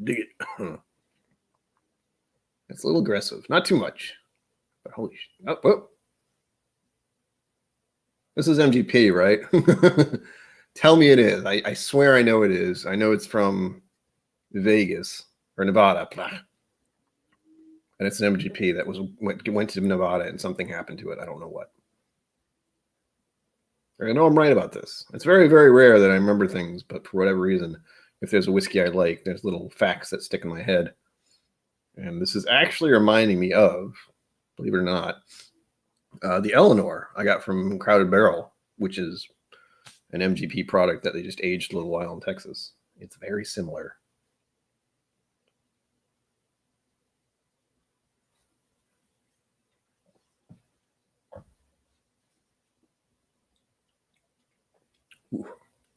Speaker 1: Dig it. It's a little aggressive. Not too much. But holy shit. Oh. This is MGP, right? Tell me it is. I swear I know it is. I know it's from Vegas or Nevada. And it's an MGP that went to Nevada and something happened to it. I don't know what. I know I'm right about this. It's very, very rare that I remember things, but for whatever reason, if there's a whiskey I like, there's little facts that stick in my head. And this is actually reminding me of, believe it or not, the Eleanor I got from Crowded Barrel, which is an MGP product that they just aged a little while in Texas. It's very similar. Ooh,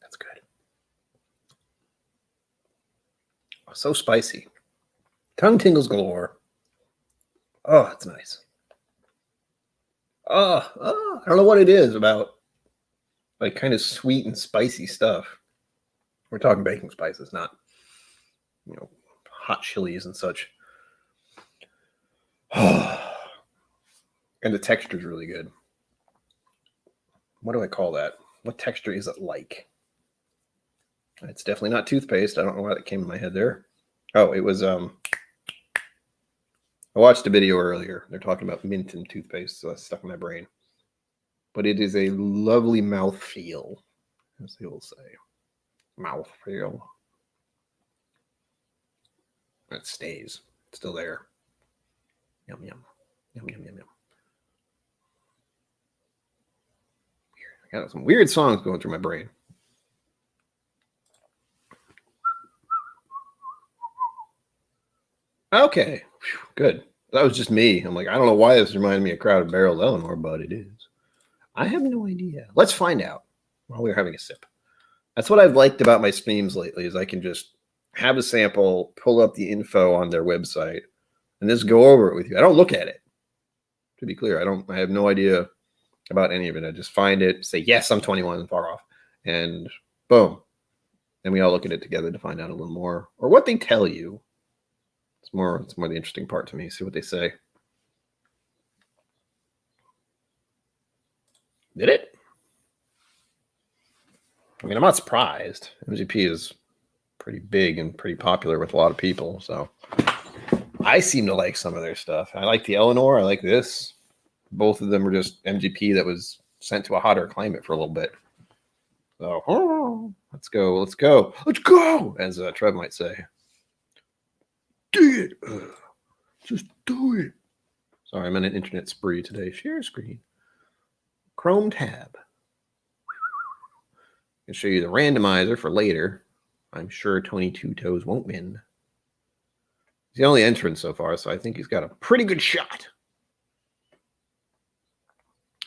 Speaker 1: that's good. Oh, so spicy. Tongue tingles galore. Oh, it's nice. I don't know what it is about like kind of sweet and spicy stuff. We're talking baking spices, not hot chilies and such. And the texture is really good. What do I call that? What texture is it like? It's definitely not toothpaste. I don't know why that came in my head there. Oh, it was I watched a video earlier. They're talking about mint and toothpaste, so that's stuck in my brain. But it is a lovely mouthfeel, as they will say. Mouthfeel. It stays. It's still there. Yum, yum. Yum, yum, yum, yum. Weird. I got some weird songs going through my brain. Okay. Whew, good. That was just me. I'm like, I don't know why this reminded me of Crowded Barrel Eleanor, but it is. I have no idea. Let's find out while we're having a sip. That's what I've liked about my streams lately is I can just have a sample, pull up the info on their website, and just go over it with you. I don't look at it. To be clear, I have no idea about any of it. I just find it, say, yes, I'm 21 and far off, and boom. And we all look at it together to find out a little more, or what they tell you. It's more the interesting part to me. See what they say. Did it? I mean, I'm not surprised. MGP is pretty big and pretty popular with a lot of people, so I seem to like some of their stuff. I like the Eleanor. I like this. Both of them were just MGP that was sent to a hotter climate for a little bit. So, let's go, as Trev might say. Do it. Just do it. Sorry, I'm in an internet spree today. Share screen. Chrome tab. I can show you the randomizer for later. I'm sure Tony Two Toes won't win. He's the only entrant so far, so I think he's got a pretty good shot.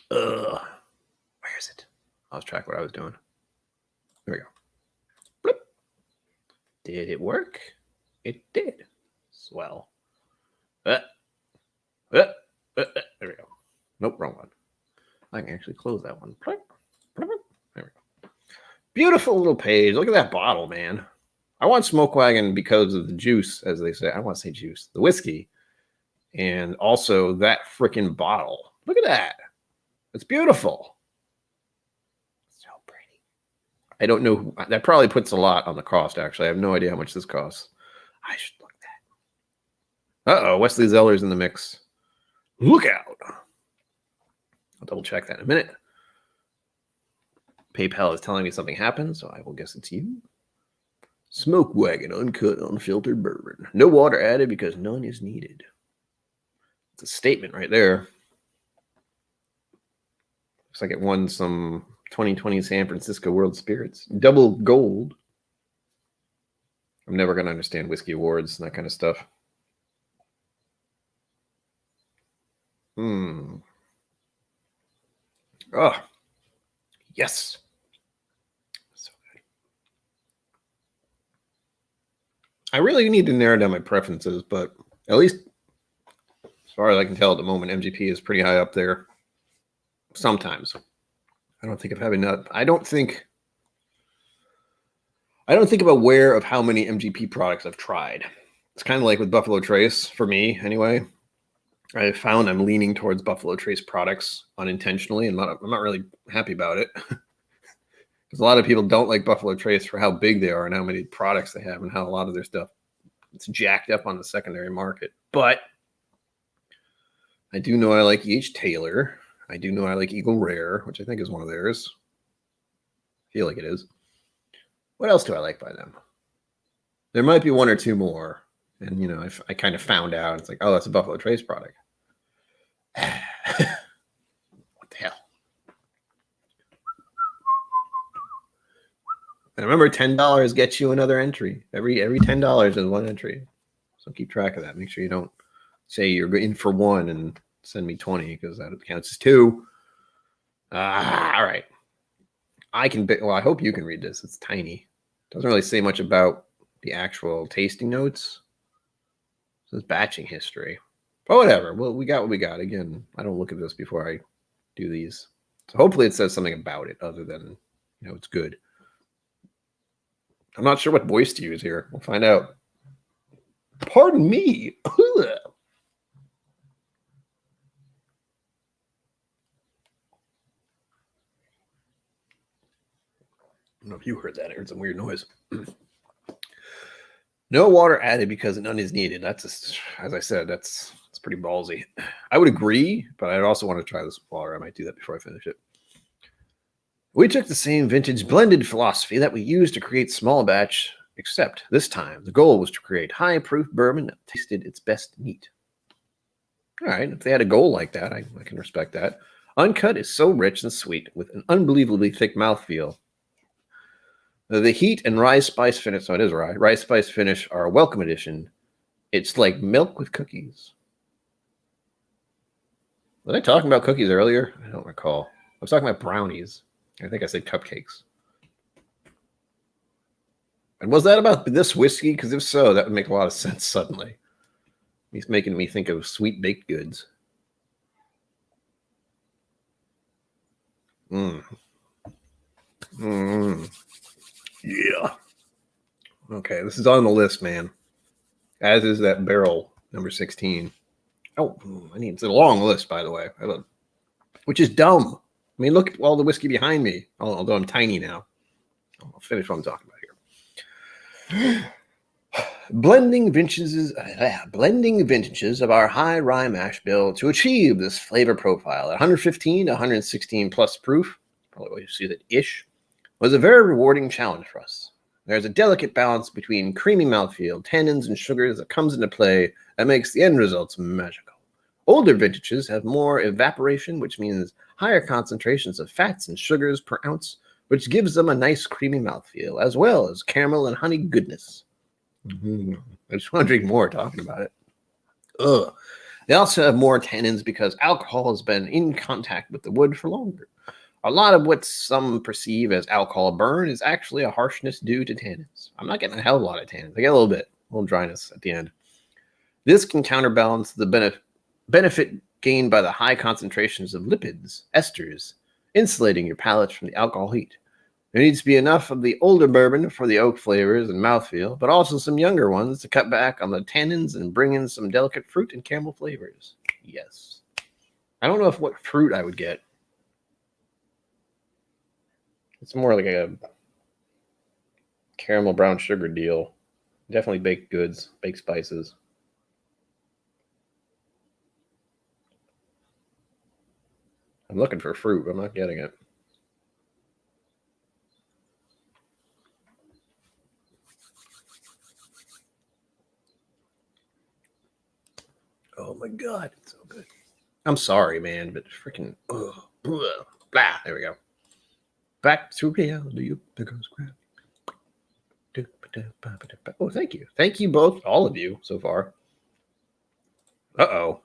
Speaker 1: Where is it? I was tracking what I was doing. There we go. Bloop. Did it work? It did. Swell. There we go. Nope, wrong one. I can actually close that one. There we go. Beautiful little page. Look at that bottle, man. I want Smoke Wagon because of the juice, as they say. I want to say juice. The whiskey. And also that freaking bottle. Look at that. It's beautiful. So pretty. I don't know. That probably puts a lot on the cost, actually. I have no idea how much this costs. I should look that. Uh-oh. Wesley Zeller's in the mix. Look out. I'll double check that in a minute. PayPal is telling me something happened, so I will guess it's you. Smoke wagon, uncut, unfiltered bourbon. No water added because none is needed. It's a statement right there. Looks like it won some 2020 San Francisco World Spirits. Double gold. I'm never going to understand whiskey awards and that kind of stuff. Oh, yes. So good. I really need to narrow down my preferences, but at least as far as I can tell at the moment, MGP is pretty high up there. Sometimes. I don't think of having that. I don't think I'm aware of how many MGP products I've tried. It's kind of like with Buffalo Trace for me, anyway. I found I'm leaning towards Buffalo Trace products unintentionally, and I'm not really happy about it. Because a lot of people don't like Buffalo Trace for how big they are and how many products they have and how a lot of their stuff it's jacked up on the secondary market. But I do know I like E.H. Taylor. I do know I like Eagle Rare, which I think is one of theirs. I feel like it is. What else do I like by them? There might be one or two more. And, you know, I kind of found out. It's like, oh, that's a Buffalo Trace product. What the hell? And remember, $10 gets you another entry. Every $10 is one entry. So keep track of that. Make sure you don't say you're in for one and send me 20 because that counts as two. All right. I hope you can read this. It's tiny. Doesn't really say much about the actual tasting notes. It says batching history. But whatever. Well, we got what we got. Again, I don't look at this before I do these. So hopefully it says something about it other than, you know, it's good. I'm not sure what voice to use here. We'll find out. Pardon me. I don't know if you heard that. I heard some weird noise. No water added because none is needed. That's as I said, that's pretty ballsy. I would agree, but I'd also want to try this with water. I might do that before I finish it. We took the same vintage blended philosophy that we used to create small batch, except this time the goal was to create high proof bourbon that tasted its best neat. All right, if they had a goal like that, I can respect that. Uncut is so rich and sweet with an unbelievably thick mouthfeel. The heat and rye spice finish, so it is rye spice finish are a welcome addition. It's like milk with cookies. Was I talking about cookies earlier? I don't recall. I was talking about brownies. I think I said cupcakes. And was that about this whiskey? Because if so, that would make a lot of sense suddenly. He's making me think of sweet baked goods. Yeah. Okay, this is on the list, man. As is that barrel number 16. Oh, it's a long list, by the way. Which is dumb. I mean, look at all the whiskey behind me. Although I'm tiny now. I'll finish what I'm talking about here. Blending vintages of our high rye mash bill to achieve this flavor profile at 115 to 116 plus proof, probably you see that ish, was a very rewarding challenge for us. There's a delicate balance between creamy mouthfeel, tannins, and sugars that comes into play that makes the end results magical. Older vintages have more evaporation, which means higher concentrations of fats and sugars per ounce, which gives them a nice creamy mouthfeel, as well as caramel and honey goodness. I just want to drink more talking about it. Ugh. They also have more tannins because alcohol has been in contact with the wood for longer. A lot of what some perceive as alcohol burn is actually a harshness due to tannins. I'm not getting a hell of a lot of tannins. I get a little dryness at the end. This can counterbalance the benefit gained by the high concentrations of lipids, esters, insulating your palate from the alcohol heat. There needs to be enough of the older bourbon for the oak flavors and mouthfeel, but also some younger ones to cut back on the tannins and bring in some delicate fruit and caramel flavors. Yes. I don't know what fruit I would get. It's more like a caramel brown sugar deal. Definitely baked goods, baked spices. I'm looking for fruit, but I'm not getting it. god, it's so good. I'm sorry, man, but freaking blah. There we go. Back to reality. Oh, thank you. Thank you both, all of you so far. Uh-oh.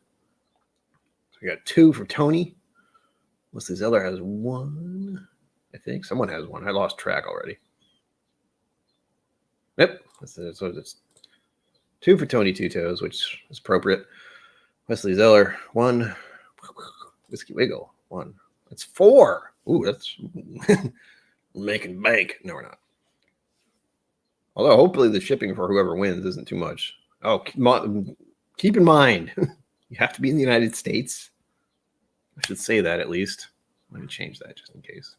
Speaker 1: So we got 2 for Tony. Leslie Zeller has 1. I think someone has 1. I lost track already. Yep. So it's 2 for Tony Two Toes, which is appropriate. Wesley Zeller, 1. Whiskey Wiggle, 1. That's 4. Ooh, that's making bank. No, we're not. Although hopefully the shipping for whoever wins isn't too much. Oh, keep in mind, you have to be in the United States. I should say that at least. Let me change that just in case.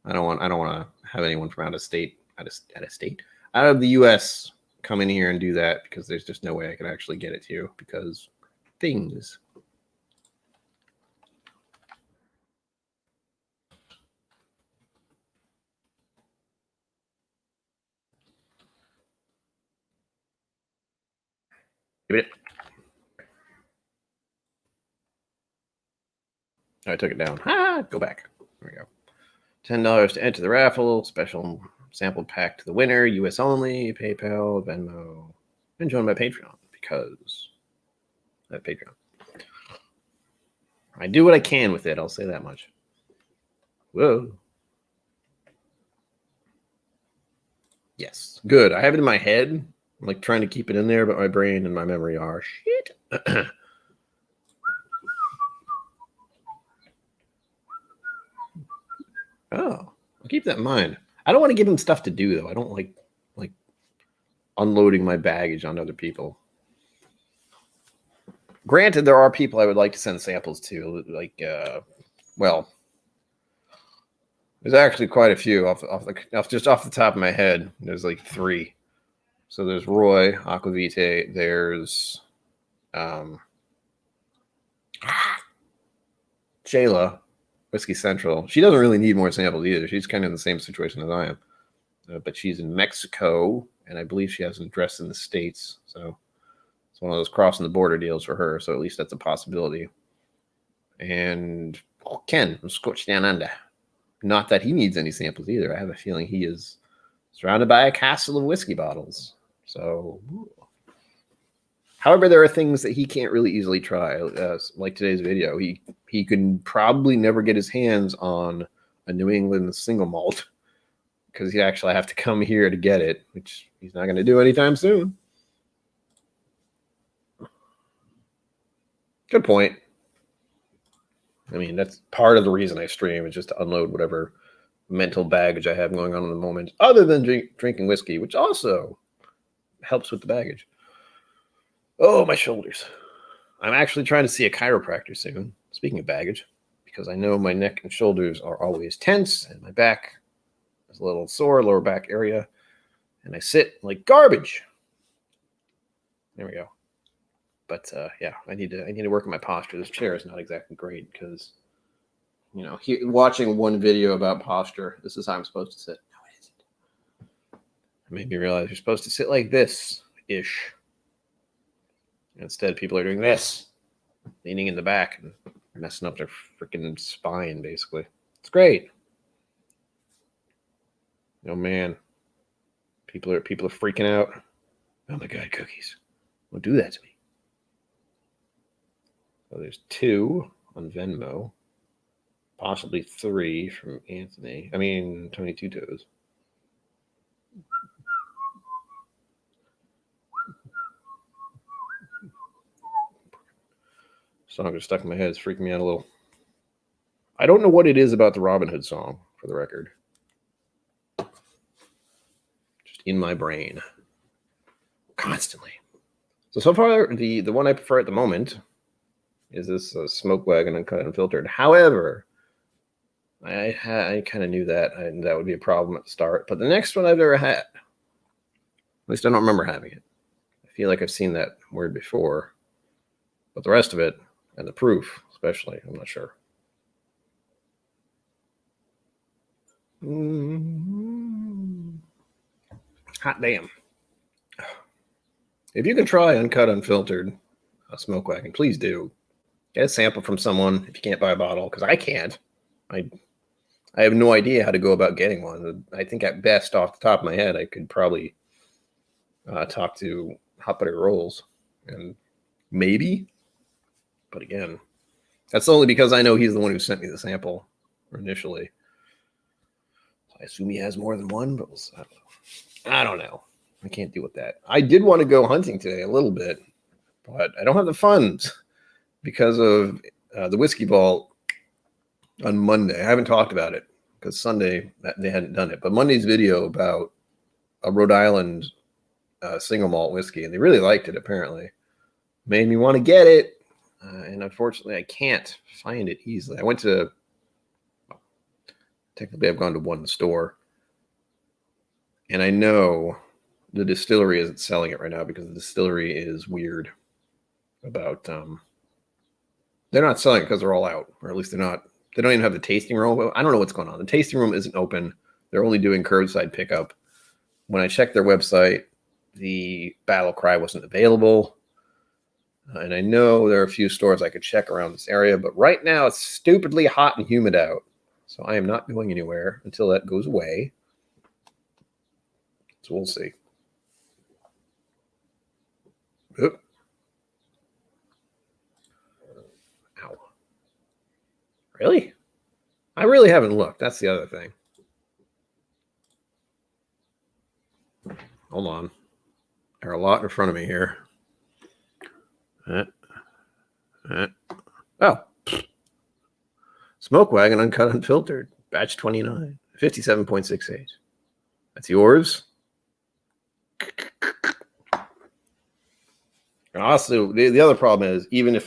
Speaker 1: I don't want to have anyone from out of the U.S. come in here and do that, because there's just no way I can actually get it to you because things. Give it. I took it down. Go back. There we go. $10 to enter the raffle. Special sample pack to the winner. U.S. only. PayPal, Venmo. And join my Patreon because I have Patreon. I do what I can with it. I'll say that much. Whoa. Yes. Good. I have it in my head. I'm like trying to keep it in there, but my brain and my memory are shit. Oh, I'll keep that in mind. I don't want to give him stuff to do, though. I don't like unloading my baggage on other people. Granted, there are people I would like to send samples to, like, well, there's actually quite a few off the top of my head. There's like 3. So there's Roy, Aquavite. There's Shayla, Whiskey Central. She doesn't really need more samples either. She's kind of in the same situation as I am. But she's in Mexico, and I believe she has an address in the States. So it's one of those crossing the border deals for her. So at least that's a possibility. And Ken from Scotch Down Under. Not that he needs any samples either. I have a feeling he is surrounded by a castle of whiskey bottles. So, however, there are things that he can't really easily try. Like today's video, he can probably never get his hands on a New England single malt because he'd actually have to come here to get it, which he's not going to do anytime soon. Good point. I mean, that's part of the reason I stream, is just to unload whatever mental baggage I have going on in the moment, other than drinking whiskey, which also helps with the baggage. Oh, my shoulders. I'm actually trying to see a chiropractor soon, speaking of baggage, because I know my neck and shoulders are always tense, and my back is a little sore, lower back area, and I sit like garbage. There we go. But yeah, I need to work on my posture. This chair is not exactly great because, you know, watching one video about posture, this is how I'm supposed to sit. No, it isn't. It made me realize you're supposed to sit like this-ish. Instead, people are doing this, leaning in the back and messing up their freaking spine, basically. It's great. Oh, man. People are freaking out. Oh, my God, cookies. Don't do that to me. So there's 2 on Venmo. Possibly 3 from Tony Two Toes. Song just stuck in my head. It's freaking me out a little. I don't know what it is about the Robin Hood song, for the record. Just in my brain. Constantly. So far, the one I prefer at the moment is this Smoke Wagon Uncut Unfiltered. However, I kind of knew that, and that would be a problem at the start. But the next one I've ever had, at least I don't remember having it. I feel like I've seen that word before. But the rest of it, and the proof especially, I'm not sure. Hot damn. If you can try Uncut Unfiltered, Smoke Wagon, please do. Get a sample from someone if you can't buy a bottle, because I can't. I have no idea how to go about getting one. I think at best, off the top of my head, I could probably talk to Hot Butter Rolls, and maybe. But again, that's only because I know he's the one who sent me the sample initially. I assume he has more than one, but I don't know. I can't deal with that. I did want to go hunting today a little bit, but I don't have the funds because of the Whiskey Vault on Monday. I haven't talked about it because Sunday they hadn't done it. But Monday's video about a Rhode Island single malt whiskey, and they really liked it, apparently. Made me want to get it, and unfortunately I can't find it easily. I went to, technically I've gone to one store, and I know the distillery isn't selling it right now because the distillery is weird about, they're not selling it because they're all out, or at least they don't even have the tasting room. I don't know what's going on. The tasting room isn't open. They're only doing curbside pickup. When I checked their website, the Battle Cry wasn't available. And I know there are a few stores I could check around this area, but right now it's stupidly hot and humid out. So I am not going anywhere until that goes away. So we'll see. Oop. Ow. Really? I really haven't looked. That's the other thing. Hold on. There are a lot in front of me here. Oh. Smoke Wagon Uncut Unfiltered. Batch 29. 57.68. That's yours. And also, the other problem is, even if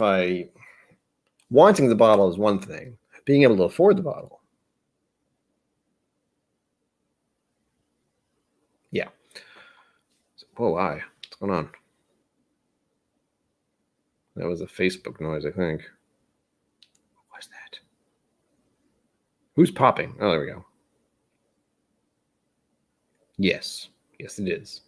Speaker 1: wanting the bottle is one thing, being able to afford the bottle. Yeah. Whoa, what's going on? That was a Facebook noise, I think. What was that? Who's popping? Oh, there we go. Yes, it is.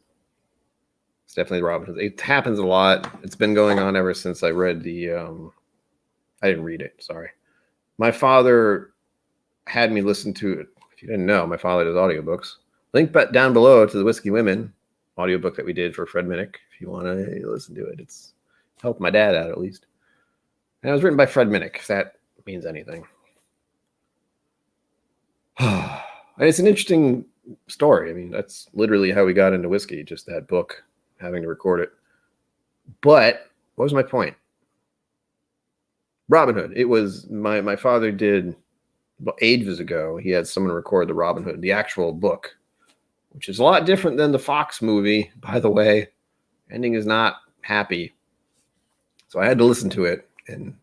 Speaker 1: It's definitely Robin Hood. It happens a lot. It's been going on ever since I read the. I didn't read it. Sorry, my father had me listen to it. If you didn't know, my father does audiobooks. Link down below to the Whiskey Women audiobook that we did for Fred Minnick. If you want to listen to it, it's helped my dad out at least. And it was written by Fred Minnick, if that means anything. And it's an interesting story. I mean, that's literally how we got into whiskey, just that book, having to record it. But what was my point? Robin Hood. It was my father did ages ago. He had someone record the Robin Hood, the actual book, which is a lot different than the Fox movie, by the way. Ending is not happy. So I had to listen to it and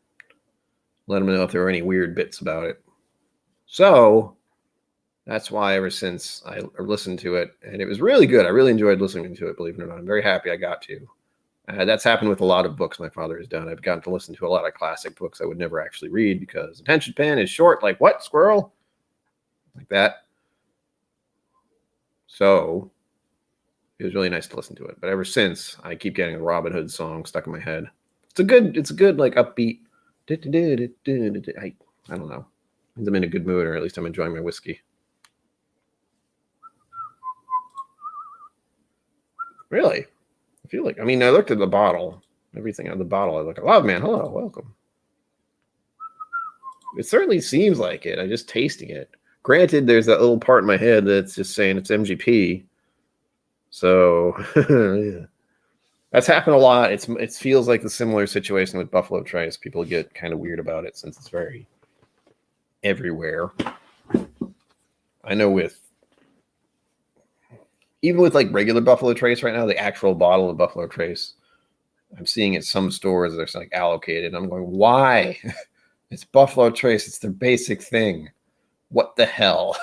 Speaker 1: let him know if there were any weird bits about it. So that's why ever since I listened to it, and it was really good. I really enjoyed listening to it, believe it or not. I'm very happy I got to. That's happened with a lot of books my father has done. I've gotten to listen to a lot of classic books I would never actually read because attention span is short. Like, what, squirrel? Like that. So it was really nice to listen to it. But ever since, I keep getting a Robin Hood song stuck in my head. It's a good like upbeat. I don't know. Means I'm in a good mood, or at least I'm enjoying my whiskey. Really? I feel like, I mean, I looked at the bottle, everything on the bottle. I look, oh man, hello, welcome. It certainly seems like it. I'm just tasting it. Granted, there's that little part in my head that's just saying it's MGP. So yeah. That's happened a lot. It feels like the similar situation with Buffalo Trace. People get kind of weird about it since it's very everywhere. I know even with like regular Buffalo Trace right now, the actual bottle of Buffalo Trace, I'm seeing at some stores that's like allocated. I'm going, why? It's Buffalo Trace. It's their basic thing. What the hell?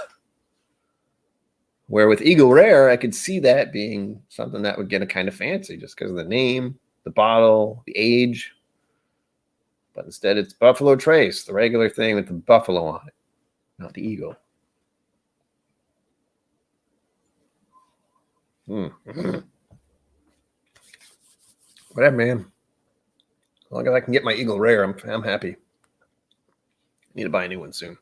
Speaker 1: Where with Eagle Rare, I could see that being something that would get a kind of fancy just because of the name, the bottle, the age. But instead, it's Buffalo Trace, the regular thing with the buffalo on it, not the eagle. Whatever, man. As long as I can get my Eagle Rare, I'm happy. Need to buy a new one soon.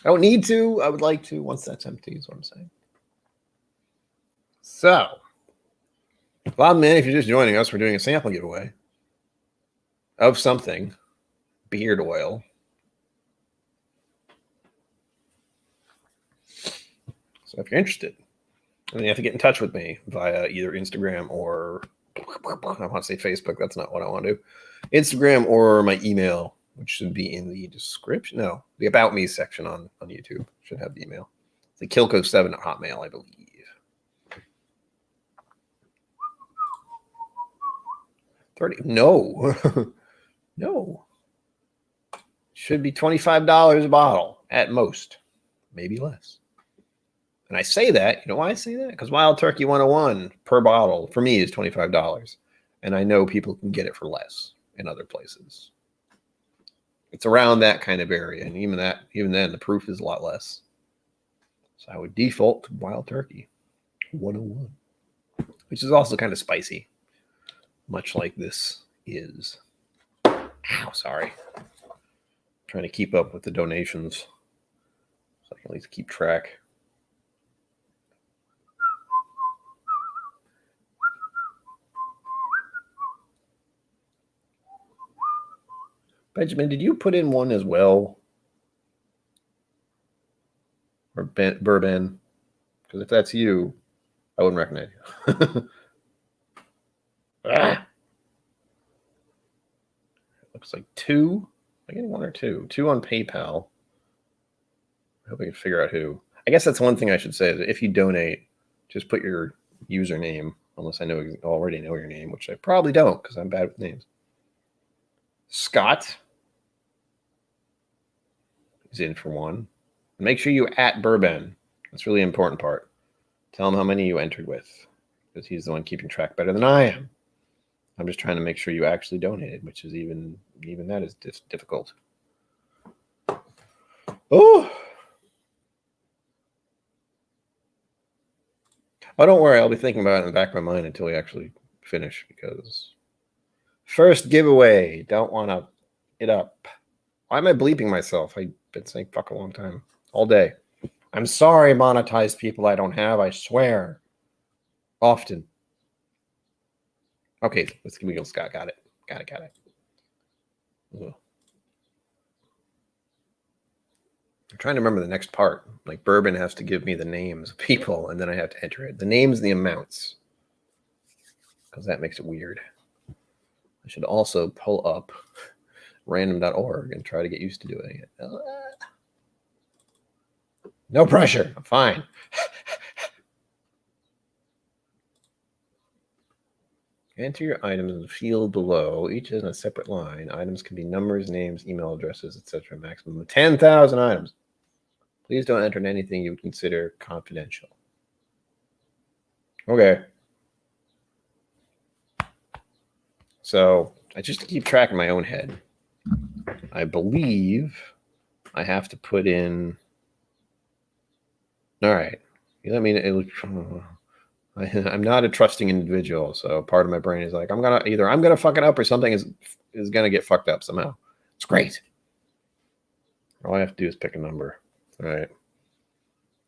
Speaker 1: I don't need to. I would like to once that's empty, is what I'm saying. So, Bob, man, if you're just joining us, we're doing a sample giveaway of something, beard oil. So if you're interested, then you have to get in touch with me via either Instagram or, I want to say Facebook. That's not what I want to do. Instagram or my email, which should be in the description. No, the About Me section on YouTube should have the email. It's like KillCo7 at Hotmail, I believe. No. No. Should be $25 a bottle at most, maybe less. And I say that, you know why I say that? Because Wild Turkey 101 per bottle for me is $25. And I know people can get it for less in other places. It's around that kind of area. And even then, the proof is a lot less. So I would default to Wild Turkey 101, which is also kind of spicy, much like this is. Ow, sorry. Trying to keep up with the donations so I can at least keep track. Benjamin, did you put in one as well? Or Bourbon? Because if that's you, I wouldn't recognize you. Looks like 2. Am I getting 1 or 2? 2 on PayPal. I hope I can figure out who. I guess that's one thing I should say. Is if you donate, just put your username, unless I already know your name, which I probably don't because I'm bad with names. Scott is in for 1. Make sure you at Bourbon. That's really important part. Tell him how many you entered with, because he's the one keeping track better than I am. I'm just trying to make sure you actually donated, which is even that is difficult. Oh, don't worry. I'll be thinking about it in the back of my mind until we actually finish, because first giveaway. Don't want to it up. Why am I bleeping myself? I've been saying fuck a long time. All day. I'm sorry, monetized people I don't have. I swear. Often. Okay, let's give me go, Scott. Got it. Got it. Ugh. I'm trying to remember the next part. Like Bourbon has to give me the names of people, and then I have to enter it. The names and the amounts. Because that makes it weird. I should also pull up random.org and try to get used to doing it. No pressure. I'm fine. Enter your items in the field below. Each is in a separate line. Items can be numbers, names, email addresses, etc. Maximum of 10,000 items. Please don't enter in anything you would consider confidential. Okay. So I just keep track in my own head. I believe I have to put in. All right. You let me. I'm not a trusting individual, so part of my brain is like, I'm gonna fuck it up, or something is gonna get fucked up somehow. It's great. All I have to do is pick a number. All right.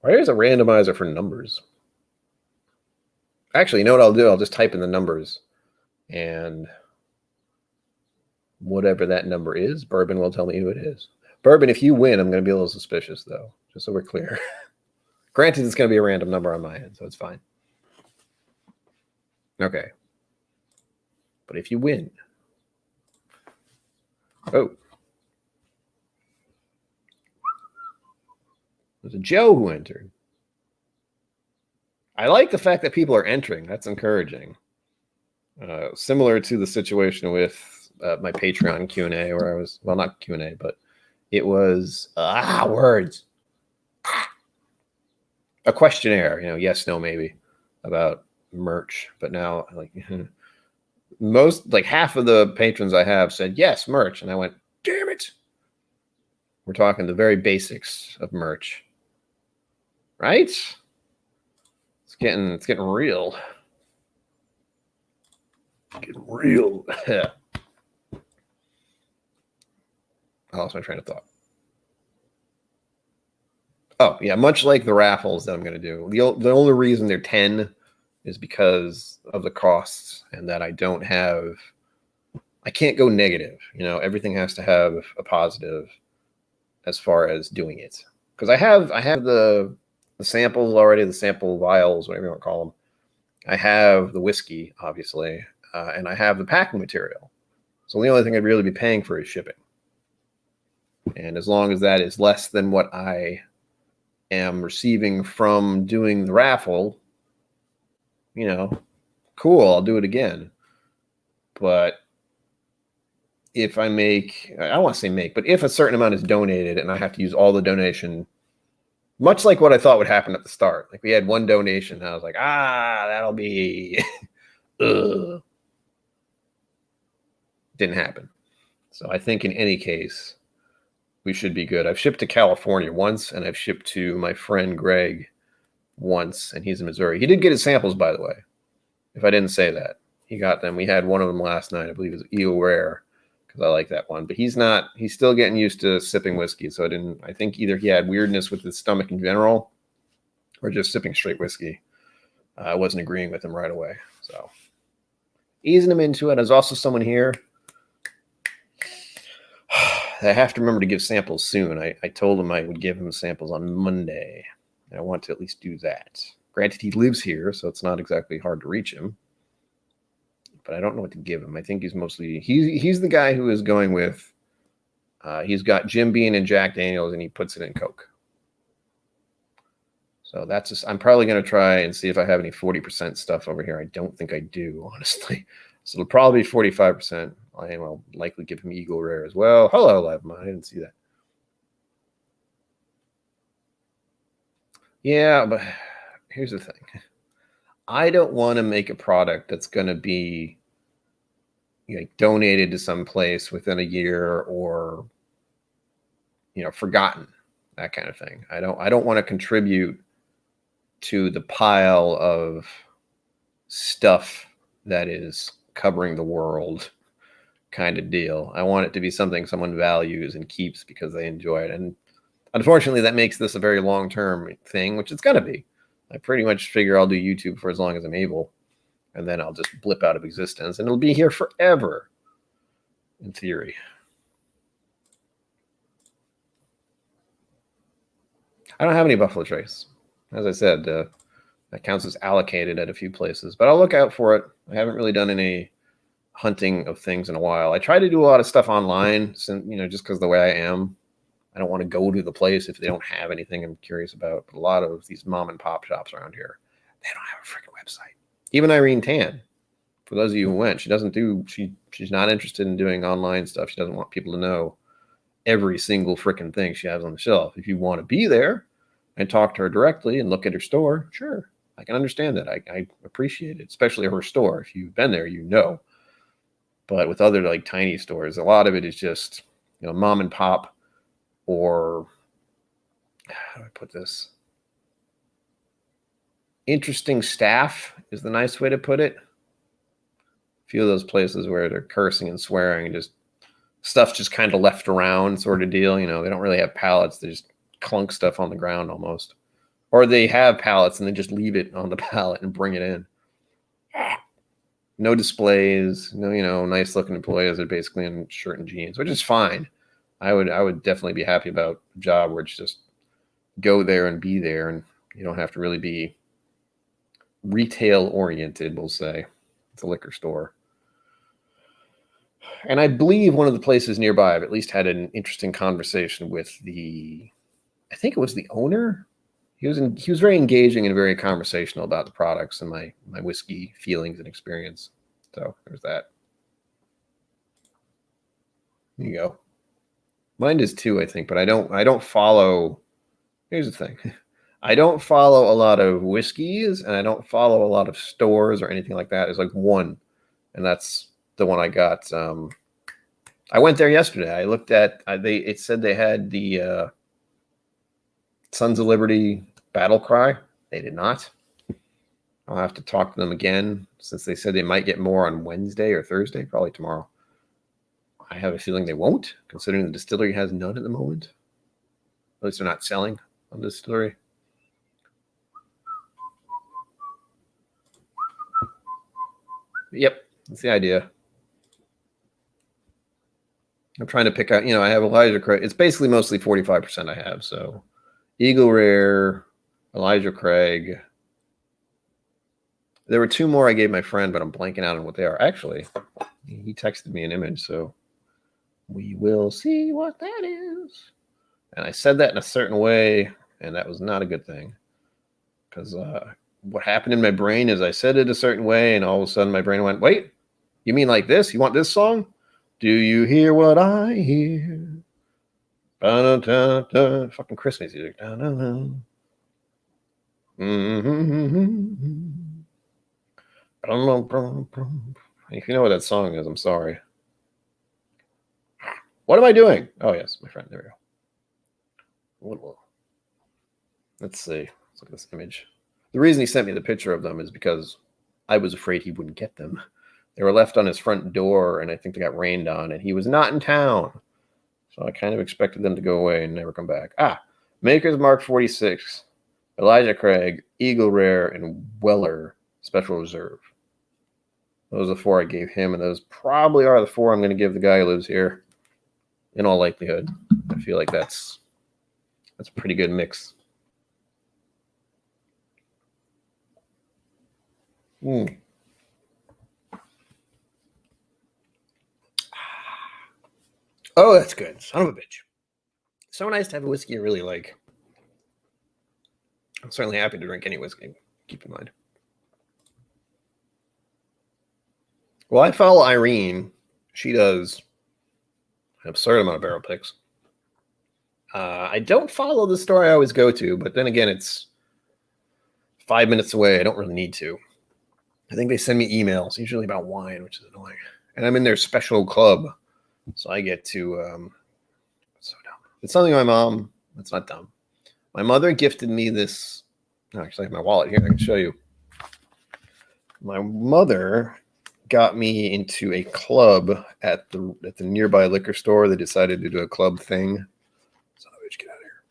Speaker 1: There's a randomizer for numbers. Actually, you know what I'll do? I'll just type in the numbers, and whatever that number is, Bourbon will tell me who it is. Bourbon, if you win, I'm going to be a little suspicious, though, just so we're clear. Granted, it's going to be a random number on my end, so it's fine. Okay. But if you win. Oh. There's a Joe who entered. I like the fact that people are entering. That's encouraging. Similar to the situation with my Patreon Q&A, where I was, well, not Q&A, but it was, words. A questionnaire, yes, no, maybe, about merch. But now, like, half of the patrons I have said, yes, merch. And I went, damn it. We're talking the very basics of merch. Right? It's getting real. Getting real. I lost my train of thought. Oh, yeah, much like the raffles that I'm going to do. The only reason they're 10 is because of the costs and that I can't go negative. Everything has to have a positive as far as doing it. Because I have the samples already, the sample vials, whatever you want to call them. I have the whiskey, obviously, and I have the packing material. So the only thing I'd really be paying for is shipping. And as long as that is less than what I am receiving from doing the raffle, cool, I'll do it again. But if I don't want to say make, but if a certain amount is donated and I have to use all the donation, much like what I thought would happen at the start. Like we had one donation, and I was like, that'll be didn't happen. So I think in any case, we should be good. I've shipped to California once, and I've shipped to my friend Greg once, and he's in Missouri. He did get his samples, by the way, if I didn't say that. He got them. We had one of them last night. I believe it was Eel Rare, because I like that one. But he's still getting used to sipping whiskey. So I think either he had weirdness with his stomach in general or just sipping straight whiskey. I wasn't agreeing with him right away. So easing him into it. There's also someone here. I have to remember to give samples soon. I told him I would give him samples on Monday. And I want to at least do that. Granted, he lives here, so it's not exactly hard to reach him. But I don't know what to give him. I think he's mostly he's the guy who is going with he's got Jim Beam and Jack Daniels, and he puts it in Coke. So I'm probably going to try and see if I have any 40% stuff over here. I don't think I do, honestly. So it'll probably be 45%. I'll likely give him Eagle Rare as well. Hello, Live Mine. I didn't see that. Yeah, but here's the thing. I don't want to make a product that's going to be donated to some place within a year or forgotten, that kind of thing. I don't want to contribute to the pile of stuff that is covering the world kind of deal. I want it to be something someone values and keeps because they enjoy it. And unfortunately, that makes this a very long-term thing, which it's going to be. I pretty much figure I'll do YouTube for as long as I'm able, and then I'll just blip out of existence, and it'll be here forever, in theory. I don't have any Buffalo Trace. As I said, that counts as allocated at a few places, but I'll look out for it. I haven't really done any hunting of things in a while. I try to do a lot of stuff online, since, just because the way I am. I don't want to go to the place if they don't have anything I'm curious about. But a lot of these mom and pop shops around here, they don't have a freaking website. Even Irene Tan, for those of you who went, she's not interested in doing online stuff. She doesn't want people to know every single freaking thing she has on the shelf. If you want to be there and talk to her directly and look at her store, sure, I can understand that. I appreciate it, especially her store. If you've been there, But with other tiny stores, a lot of it is just mom and pop. Or how do I put this? Interesting staff is the nice way to put it. A few of those places where they're cursing and swearing, just stuff just kind of left around sort of deal. They don't really have pallets. They just clunk stuff on the ground almost. Or they have pallets and they just leave it on the pallet and bring it in. No displays, no, nice looking employees. They're basically in shirt and jeans, which is fine. I would definitely be happy about a job where it's just go there and be there, and you don't have to really be retail oriented, we'll say. It's a liquor store. And I believe one of the places nearby, I've at least had an interesting conversation with I think it was the owner. He was very engaging and very conversational about the products and my whiskey feelings and experience. So there's that. There you go. Mine is 2, I think, but I don't follow. Here's the thing. I don't follow a lot of whiskeys, and I don't follow a lot of stores or anything like that. There's one, and that's the one I got. I went there yesterday. I looked at it said they had the Sons of Liberty battle cry. They did not. I'll have to talk to them again, since they said they might get more on Wednesday or Thursday, probably tomorrow. I have a feeling they won't, considering the distillery has none at the moment. At least they're not selling on the distillery. Yep, that's the idea. I'm trying to pick out, I have Elijah Craig. It's basically mostly 45% I have. So Eagle Rare, Elijah Craig. There were 2 more I gave my friend, but I'm blanking out on what they are. Actually, he texted me an image, so we will see what that is. And I said that in a certain way, and that was not a good thing. Because what happened in my brain is I said it a certain way, and all of a sudden my brain went, wait, you mean like this? You want this song? Do you hear what I hear? Da-da-da-da. Fucking Christmas music. Da-da-da. Mm-hmm. If you know what that song is, I'm sorry. What am I doing? Oh, yes, my friend. There we go. Let's see. Let's look at this image. The reason he sent me the picture of them is because I was afraid he wouldn't get them. They were left on his front door, and I think they got rained on, and he was not in town. So I kind of expected them to go away and never come back. Maker's Mark 46, Elijah Craig, Eagle Rare, and Weller Special Reserve. Those are the 4 I gave him, and those probably are the 4 I'm going to give the guy who lives here, in all likelihood. I feel like that's a pretty good mix. Oh, that's good. Son of a bitch. So nice to have a whiskey you really like. I'm certainly happy to drink any whiskey, keep in mind. Well, I follow Irene. She does an absurd amount of barrel picks. I don't follow the store I always go to, but then again, it's 5 minutes away. I don't really need to. I think they send me emails, usually about wine, which is annoying. And I'm in their special club. So I get to, it's so dumb. It's something my mom, it's not dumb. My mother gifted me this. Actually, I have my wallet here. I can show you. My mother got me into a club at the nearby liquor store. They decided to do a club thing. So bitch, get out of here.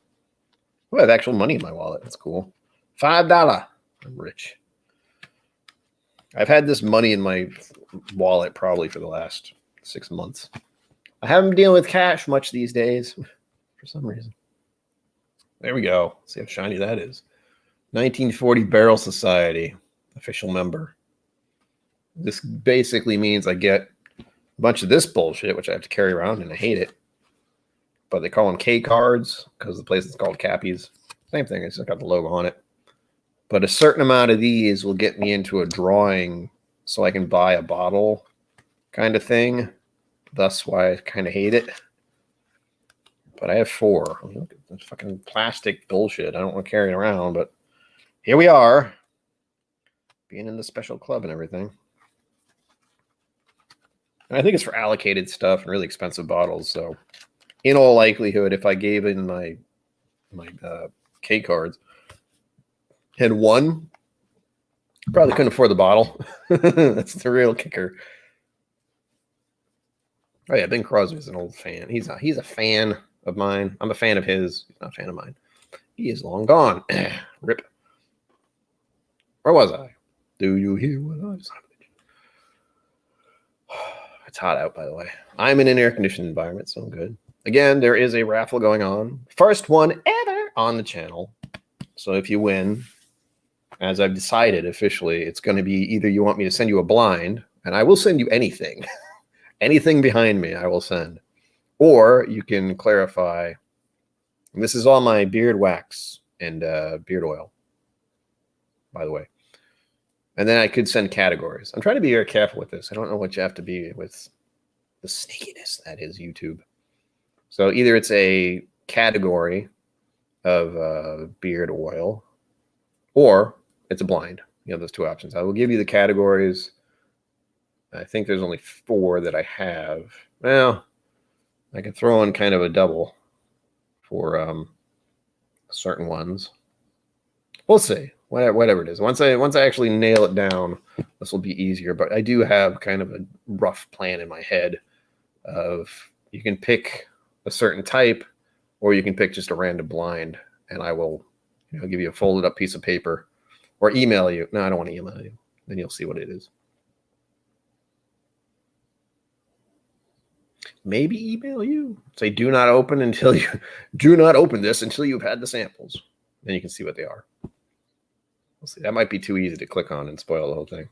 Speaker 1: Oh, I have actual money in my wallet. That's cool. $5. I'm rich. I've had this money in my wallet probably for the last 6 months. I haven't been dealing with cash much these days for some reason. There we go. Let's see how shiny that is. 1940 Barrel Society, official member. This basically means I get a bunch of this bullshit, which I have to carry around, and I hate it. But they call them K cards because the place is called Cappies. Same thing. It's just got the logo on it. But a certain amount of these will get me into a drawing so I can buy a bottle kind of thing. That's why I kind of hate it. But I have 4. Look at this fucking plastic bullshit. I don't want to carry it around, but here we are. Being in the special club and everything. And I think it's for allocated stuff and really expensive bottles. So in all likelihood, if I gave in my K cards, had one, probably couldn't afford the bottle. That's the real kicker. Oh yeah, Ben Crosby's an old fan. He's a fan of mine. I'm a fan of his. He's not a fan of mine. He is long gone. Rip. Where was I? Do you hear what I said? It's hot out, by the way. I'm in an air-conditioned environment, so I'm good. Again, there is a raffle going on. First one ever on the channel. So if you win, as I've decided officially, it's going to be either you want me to send you a blind, and I will send you anything. Anything behind me, I will send. Or you can clarify. And this is all my beard wax and beard oil, by the way. And then I could send categories. I'm trying to be very careful with this. I don't know what you have to be with the sneakiness that is YouTube. So either it's a category of beard oil, or it's a blind. You have those 2 options. I will give you the categories. I think there's only 4 that I have. Well, I can throw in kind of a double for certain ones. We'll see. Whatever it is. Once I actually nail it down, this will be easier. But I do have kind of a rough plan in my head of you can pick a certain type, or you can pick just a random blind, and I will give you a folded up piece of paper or email you. No, I don't want to email you. Then you'll see what it is. Maybe email you. Say do not open this until you've had the samples. Then you can see what they are. We'll see. That might be too easy to click on and spoil the whole thing.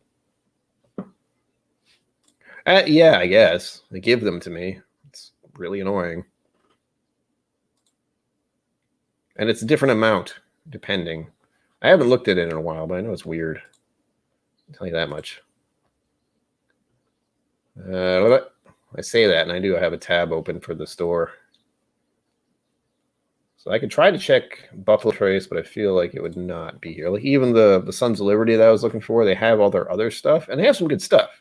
Speaker 1: Yeah, I guess. They give them to me. It's really annoying. And it's a different amount, depending. I haven't looked at it in a while, but I know it's weird. I'll tell you that much. I say that, and I do have a tab open for the store. So I could try to check Buffalo Trace, but I feel like it would not be here. Like even the Sons of Liberty that I was looking for, they have all their other stuff, and they have some good stuff,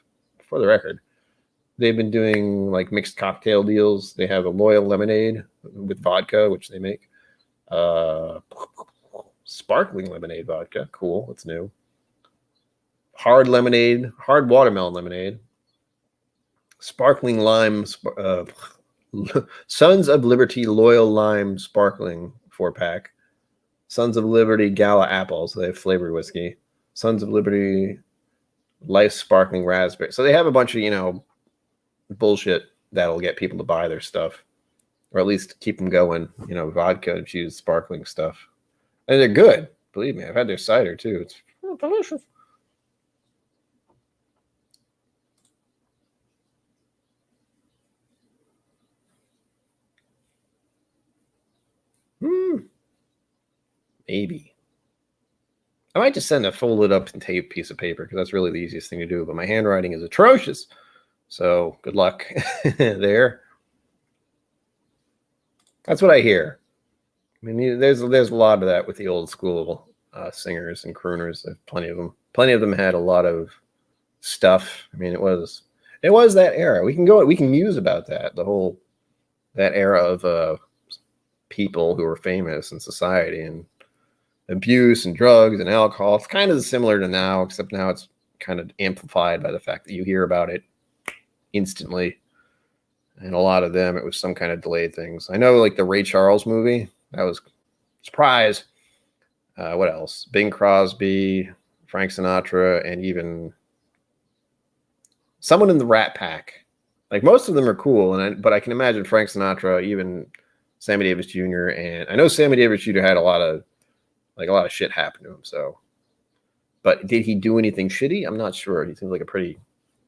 Speaker 1: for the record. They've been doing like mixed cocktail deals. They have a Loyal Lemonade with vodka, which they make. Sparkling lemonade vodka. Cool. That's new. Hard lemonade, hard watermelon lemonade. Sparkling lime, Sons of Liberty Loyal Lime Sparkling 4-pack. Sons of Liberty Gala Apples. So they have flavored whiskey. Sons of Liberty Life Sparkling Raspberry. So they have a bunch of, bullshit that'll get people to buy their stuff. Or at least keep them going. Vodka infused sparkling stuff. And they're good. Believe me, I've had their cider too. It's delicious. Maybe. I might just send a folded up and tape piece of paper because that's really the easiest thing to do. But my handwriting is atrocious. So good luck there. That's what I hear. I mean, there's a lot of that with the old school singers and crooners. Plenty of them. Plenty of them had a lot of stuff. I mean, it was that era. We can muse about that. That era of people who were famous in society and abuse and drugs and alcohol. It's kind of similar to now, except now it's kind of amplified by the fact that you hear about it instantly. And a lot of them, it was some kind of delayed things. I know, like the Ray Charles movie, that was surprise. What else? Bing Crosby, Frank Sinatra, and even someone in the Rat Pack. Like most of them are cool, but I can imagine Frank Sinatra, even Sammy Davis Jr. And I know Sammy Davis Jr. had a lot of shit happen to him. So, but did he do anything shitty? I'm not sure. He seems like a pretty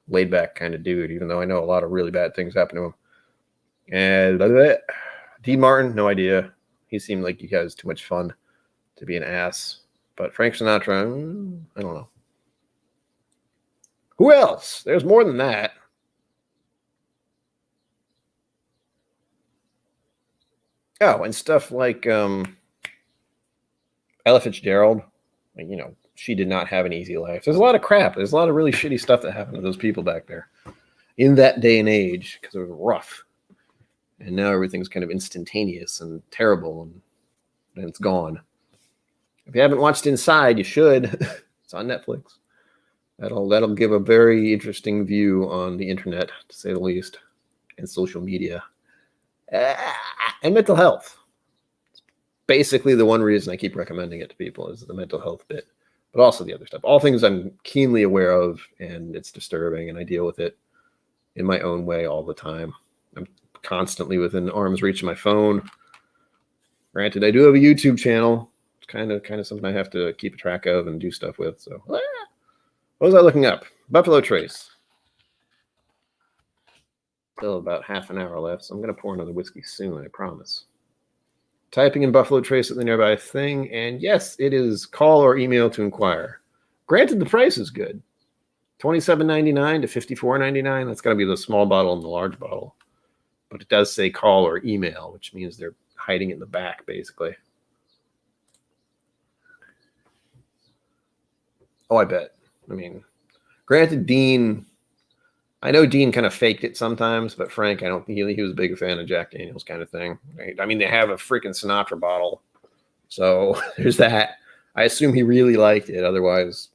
Speaker 1: laid back kind of dude, even though I know a lot of really bad things happen to him. And Dean Martin, no idea. He seemed like he has too much fun to be an ass. But Frank Sinatra, I don't know. Who else? There's more than that. Oh, and stuff like Ella Fitzgerald. She did not have an easy life. There's a lot of crap. There's a lot of really shitty stuff that happened to those people back there in that day and age because it was rough. And now everything's kind of instantaneous and terrible, and it's gone. If you haven't watched Inside, you should. It's on Netflix. That'll give a very interesting view on the internet, to say the least, and social media, and mental health. It's basically the one reason I keep recommending it to people is the mental health bit, but also the other stuff. All things I'm keenly aware of, and it's disturbing, and I deal with it in my own way all the time. I'm constantly within arm's reach of my phone. Granted, I do have a YouTube channel. It's kind of something I have to keep track of and do stuff with. So, what was I looking up? Buffalo Trace. Still about half an hour left, so I'm going to pour another whiskey soon, I promise. Typing in Buffalo Trace at the nearby thing, and yes, it is call or email to inquire. Granted, the price is good. $27.99 to $54.99. That's got to be the small bottle and the large bottle. But it does say call or email, which means they're hiding it in the back, basically. Oh, I bet. I mean, granted, I know Dean kind of faked it sometimes, but Frank, I don't think he was a big fan of Jack Daniels kind of thing. Right? I mean, they have a freaking Sinatra bottle. So there's that. I assume he really liked it. Otherwise,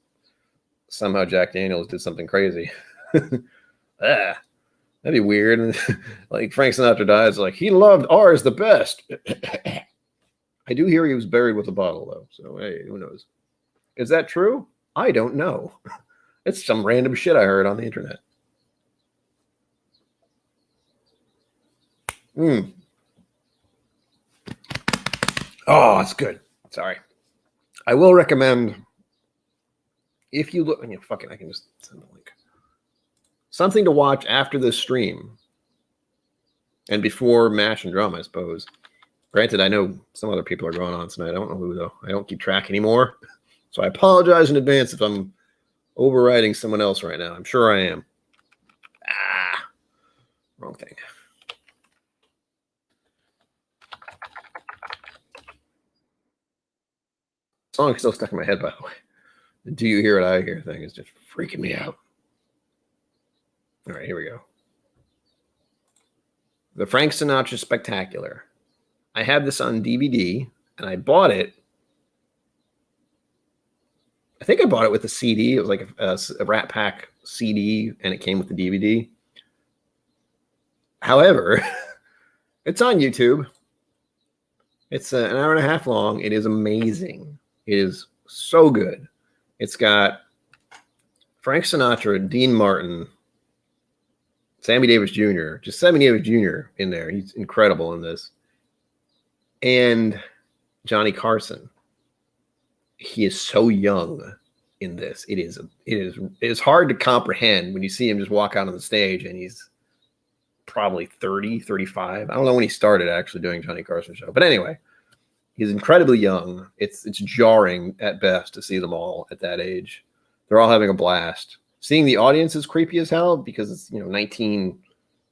Speaker 1: somehow Jack Daniels did something crazy. That'd be weird. And like Frank Sinatra dies, like he loved ours the best. I do hear he was buried with a bottle, though. So hey, who knows? Is that true? I don't know. It's some random shit I heard on the internet. Oh, it's good. Sorry. I will recommend, if you look, fucking, I can just send the link. Something to watch after this stream and before MASH and Drama, I suppose. Granted, I know some other people are going on tonight. I don't know who, though. I don't keep track anymore. So I apologize in advance if I'm overriding someone else right now. I'm sure I am. Wrong thing. Song is still stuck in my head, by the way. The "Do you hear what I hear" thing is just freaking me out. All right, here we go. The Frank Sinatra Spectacular. I have this on DVD, and I bought it. I think I bought it with a CD. It was like a Rat Pack CD, and it came with the DVD. However, it's on YouTube. It's an hour and a half long. It is amazing. It is so good. It's got Frank Sinatra, Dean Martin, Sammy Davis Jr., just Sammy Davis Jr. in there. He's incredible in this. And Johnny Carson. He is so young in this. It is hard to comprehend when you see him just walk out on the stage and he's probably 30, 35. I don't know when he started actually doing Johnny Carson show. But anyway, he's incredibly young. It's jarring at best to see them all at that age. They're all having a blast. Seeing the audience is creepy as hell because it's 1940s,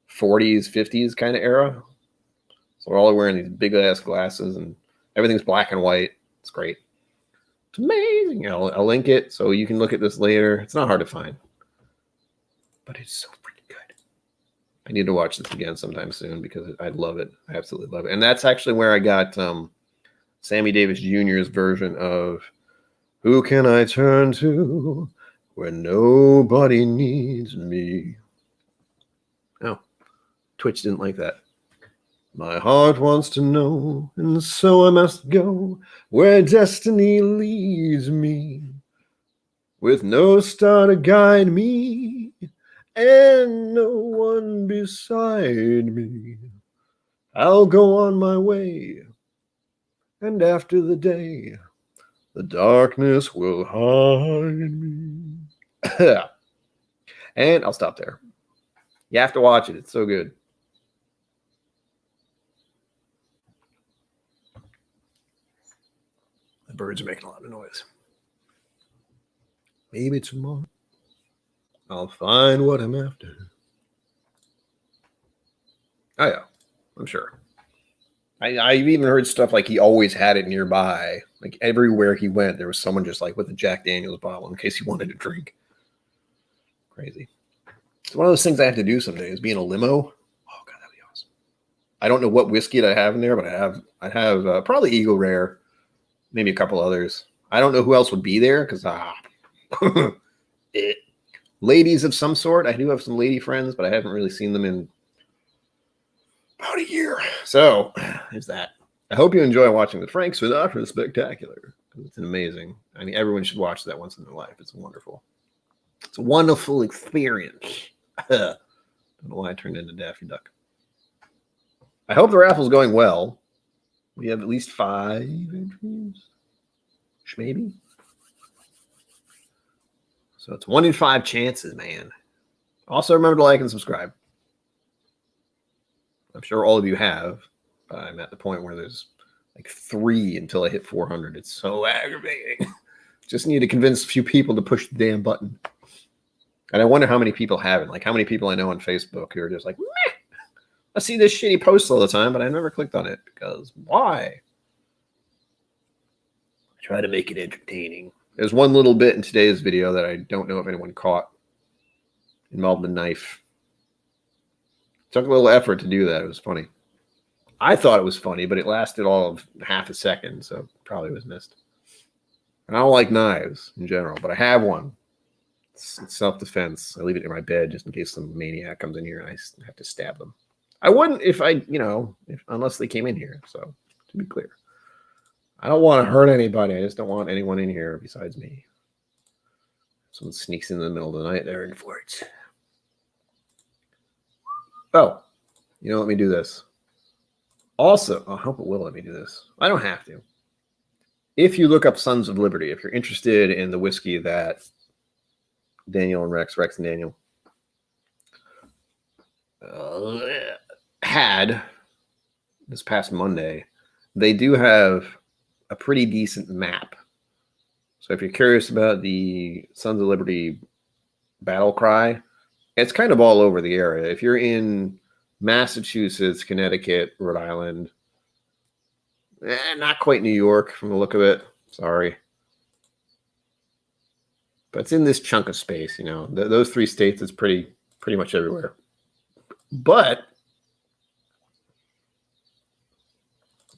Speaker 1: 50s kind of era. So they're all wearing these big ass glasses and everything's black and white. It's great. It's amazing. I'll link it so you can look at this later. It's not hard to find, but it's so freaking good. I need to watch this again sometime soon because I love it. I absolutely love it. And that's actually where I got Sammy Davis Jr.'s version of "Who Can I Turn To When Nobody Needs Me?" Oh, Twitch didn't like that. My heart wants to know, and so I must go where destiny leads me, with no star to guide me, and no one beside me. I'll go on my way, and after the day, the darkness will hide me. And I'll stop there. You have to watch it. It's so good. The birds are making a lot of noise. Maybe tomorrow I'll find what I'm after. Oh, yeah. I'm sure. I've even heard stuff like he always had it nearby. Like everywhere he went, there was someone just like with a Jack Daniels bottle in case he wanted to drink. Crazy. It's one of those things I have to do someday is be in a limo. Oh, God, that'd be awesome. I don't know what whiskey I have in there, but I have probably Eagle Rare, maybe a couple others. I don't know who else would be there because ladies of some sort. I do have some lady friends, but I haven't really seen them in about a year. So there's that. I hope you enjoy watching the Frank Sinatra Spectacular. It's amazing. I mean, everyone should watch that once in their life. It's wonderful. It's a wonderful experience. I don't know why I turned into Daffy Duck. I hope the raffle's going well. We have at least 5 entries. Maybe. So it's 1 in 5 chances, man. Also, remember to like and subscribe. I'm sure all of you have, but I'm at the point where there's like 3 until I hit 400. It's so aggravating. Just need to convince a few people to push the damn button. And I wonder how many people haven't. Like how many people I know on Facebook who are just like, meh. I see this shitty post all the time, but I never clicked on it because why? I try to make it entertaining. There's one little bit in today's video that I don't know if anyone caught. Involved a knife. Took a little effort to do that. It was funny. I thought it was funny, but it lasted all of half a second, so probably was missed. And I don't like knives in general, but I have one. It's self-defense. I leave it in my bed just in case some maniac comes in here and I have to stab them. I wouldn't if I, unless they came in here. So, to be clear, I don't want to hurt anybody. I just don't want anyone in here besides me. Someone sneaks in the middle of the night, they're in for it. Oh, let me do this. Also, I hope it will let me do this. I don't have to. If you look up Sons of Liberty, if you're interested in the whiskey that Daniel and Rex and Daniel had this past Monday, they do have a pretty decent map. So if you're curious about the Sons of Liberty battle cry, it's kind of all over the area. If you're in Massachusetts, Connecticut, Rhode Island, not quite New York from the look of it. Sorry. But it's in this chunk of space, Those 3 states is pretty much everywhere. But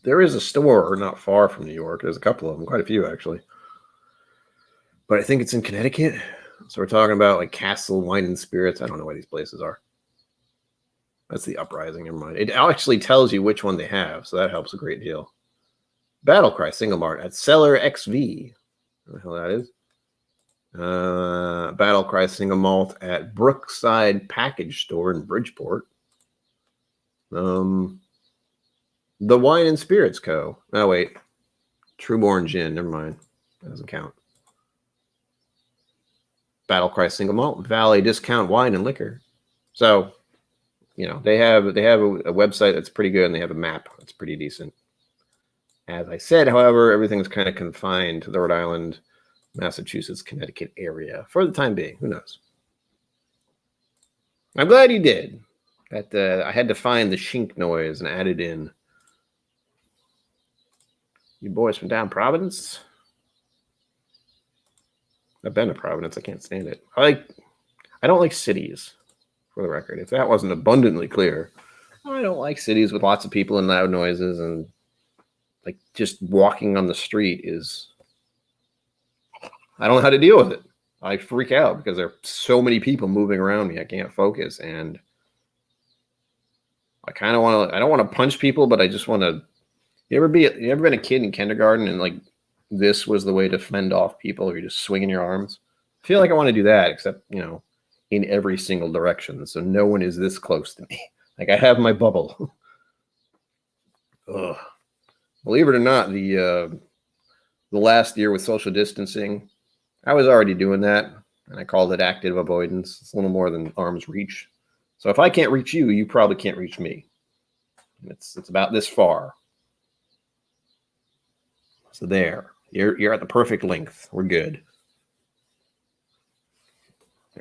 Speaker 1: there is a store not far from New York. There's a couple of them, quite a few actually. But I think it's in Connecticut. So we're talking about like Castle Wine and Spirits. I don't know where these places are. That's the Uprising. Never mind. It actually tells you which one they have, so that helps a great deal. Battle Cry Single Malt at Cellar XV. What the hell that is? Battle Cry Single Malt at Brookside Package Store in Bridgeport. The Wine and Spirits Co. Oh, wait. Trueborn Gin. Never mind. That doesn't count. Battle Cry Single Malt. Valley Discount Wine and Liquor. So, they have a website that's pretty good, and they have a map that's pretty decent. As I said, however, everything's kind of confined to the Rhode Island, Massachusetts, Connecticut area for the time being. Who knows? I'm glad you did. That I had to find the shink noise and add it in. You boys from down Providence? I've been to Providence. I can't stand it. I don't like cities, for the record. If that wasn't abundantly clear, I don't like cities with lots of people and loud noises, and just walking on the street I don't know how to deal with it. I freak out because there are so many people moving around me. I can't focus, and I kind of want to. I don't want to punch people, but I just want to. You ever been a kid in kindergarten and this was the way to fend off people? Or you're just swinging your arms. I feel like I want to do that, except in every single direction, so no one is this close to me. I have my bubble. Ugh. Believe it or not, the last year with social distancing, I was already doing that, and I called it active avoidance. It's a little more than arm's reach. So if I can't reach you, you probably can't reach me. It's about this far. So there, you're at the perfect length. We're good.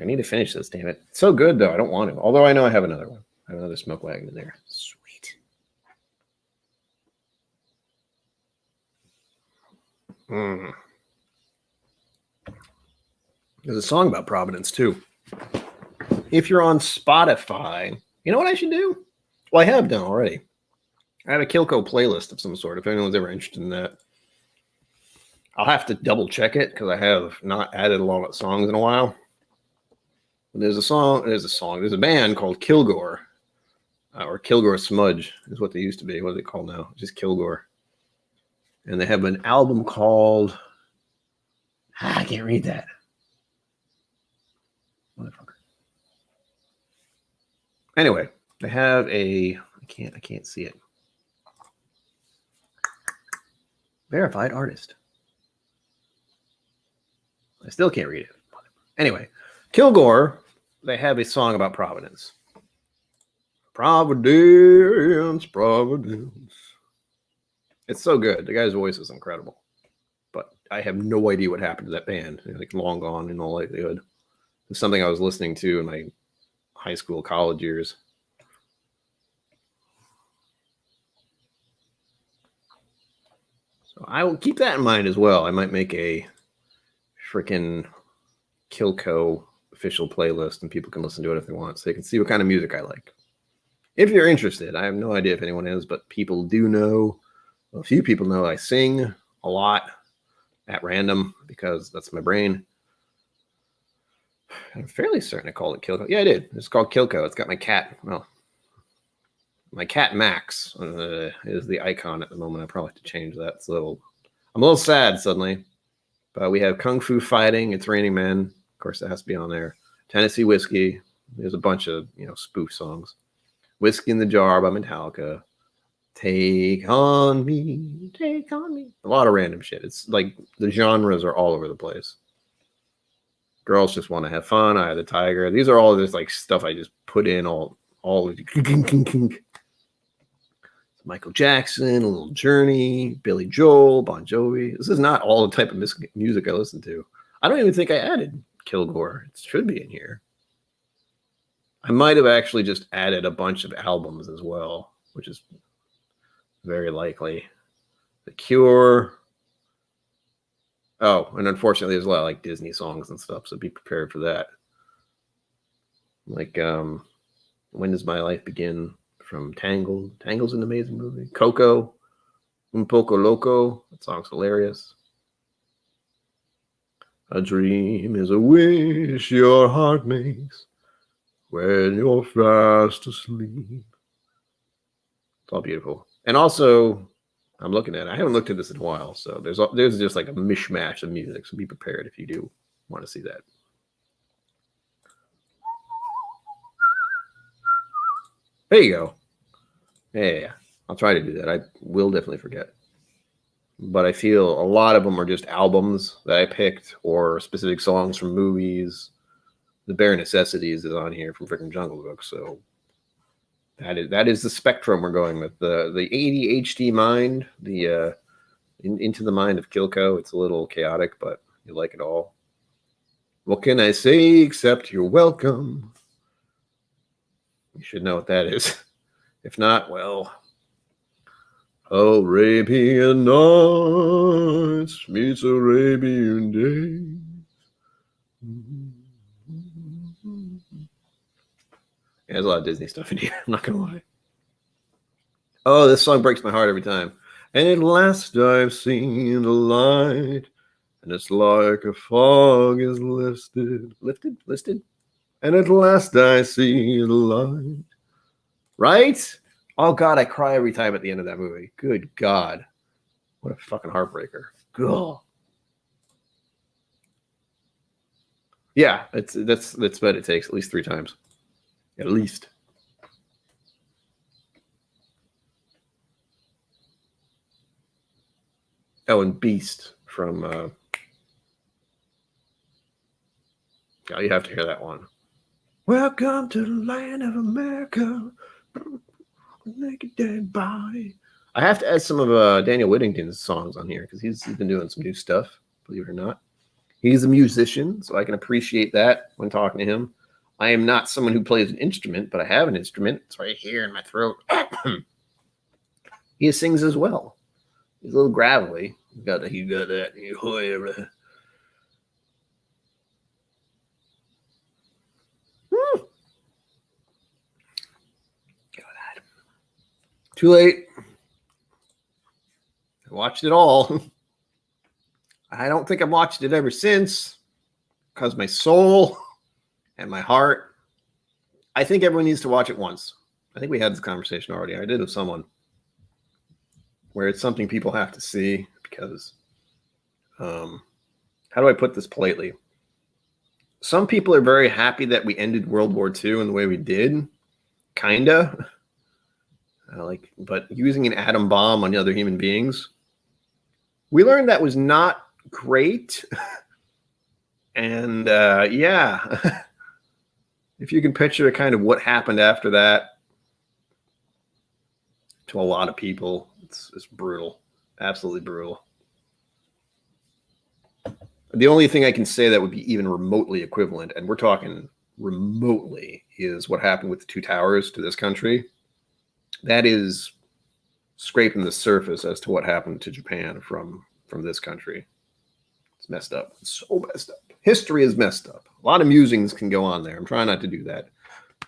Speaker 1: I need to finish this, damn it. It's so good though. I don't want to. Although I know I have another one. I have another smoke wagon in there. Sweet. There's a song about Providence too. If you're on Spotify, you know what I should do? Well, I have done already. I have a KillCo playlist of some sort. If anyone's ever interested in that, I'll have to double check it because I have not added a lot of songs in a while. There's a band called Kilgore, or Kilgore Smudge is what they used to be. What are they called now? Just Kilgore. And they have an album called, I can't read that. Motherfucker. Anyway, they have I can't see it. Verified artist. I still can't read it. Anyway, Kilgore, they have a song about Providence. Providence. It's so good. The guy's voice is incredible. But I have no idea what happened to that band. They're long gone in all likelihood. It's something I was listening to in my high school, college years. So I will keep that in mind as well. I might make a freaking KillCo official playlist and people can listen to it if they want, so they can see what kind of music I like. If you're interested, I have no idea if anyone is, but people do know. Well, a few people know I sing a lot at random because that's my brain. I'm fairly certain I called it KillCo. Yeah, I did. It's called KillCo. It's got my cat. Well, my cat Max is the icon at the moment. I probably have to change that. I'm a little sad suddenly. But we have Kung Fu Fighting. It's Raining Men. Of course, that has to be on there. Tennessee Whiskey. There's a bunch of spoof songs. Whiskey in the Jar by Metallica. Take on me, take on me. A lot of random shit. It's like the genres are all over the place. Girls Just Want to Have Fun. Eye of the Tiger. These are all this like stuff I just put in all. Michael Jackson, A Little Journey, Billy Joel, Bon Jovi. This is not all the type of music I listen to. I don't even think I added Kilgore. It should be in here. I might have actually just added a bunch of albums as well, which is very likely. The Cure. Oh, and unfortunately, there's a lot of like Disney songs and stuff, so be prepared for that. Like, When Does My Life Begin? From Tangled. Tangled's an amazing movie. Coco. Un Poco Loco. That song's hilarious. A dream is a wish your heart makes when you're fast asleep. It's all beautiful. And also, I'm looking at it. I haven't looked at this in a while, so there's just like a mishmash of music, so be prepared if you do want to see that. There you go. Yeah, I'll try to do that. I will definitely forget. But I feel a lot of them are just albums that I picked or specific songs from movies. The Bare Necessities is on here from freaking Jungle Book, so that is the spectrum we're going with. The ADHD mind, the into the mind of KillCo. It's a little chaotic, but you like it all. What can I say except you're welcome? You should know what that is. If not, well, Arabian Nights meets Arabian Days. Yeah, there's a lot of Disney stuff in here. I'm not gonna lie. Oh, this song breaks my heart every time. And at last I've seen the light, and it's like a fog is listed. And at last I see the light. Right? Oh God, I cry every time at the end of that movie. Good God, what a fucking heartbreaker. God. Yeah, that's what it takes at least 3 times. At least. Oh, and Beast from oh, you have to hear that one. Welcome to the land of America. Naked dead body. I have to add some of Daniel Whittington's songs on here because he's been doing some new stuff, believe it or not. He's a musician, so I can appreciate that when talking to him. I am not someone who plays an instrument, but I have an instrument. It's right here in my throat. He sings as well. He's a little gravelly. You got that. God. Too late. I watched it all. I don't think I've watched it ever since because my soul and my heart. I think everyone needs to watch it once. I think we had this conversation already. I did with someone where it's something people have to see because, how do I put this politely? Some people are very happy that we ended World War II in the way we did, kinda. But using an atom bomb on other human beings, we learned that was not great. And yeah, if you can picture kind of what happened after that to a lot of people, it's brutal, absolutely brutal. The only thing I can say that would be even remotely equivalent, and we're talking remotely, is what happened with the 2 towers to this country. That is scraping the surface as to what happened to Japan from this country. It's messed up. It's so messed up. History is messed up. A lot of musings can go on there. I'm trying not to do that.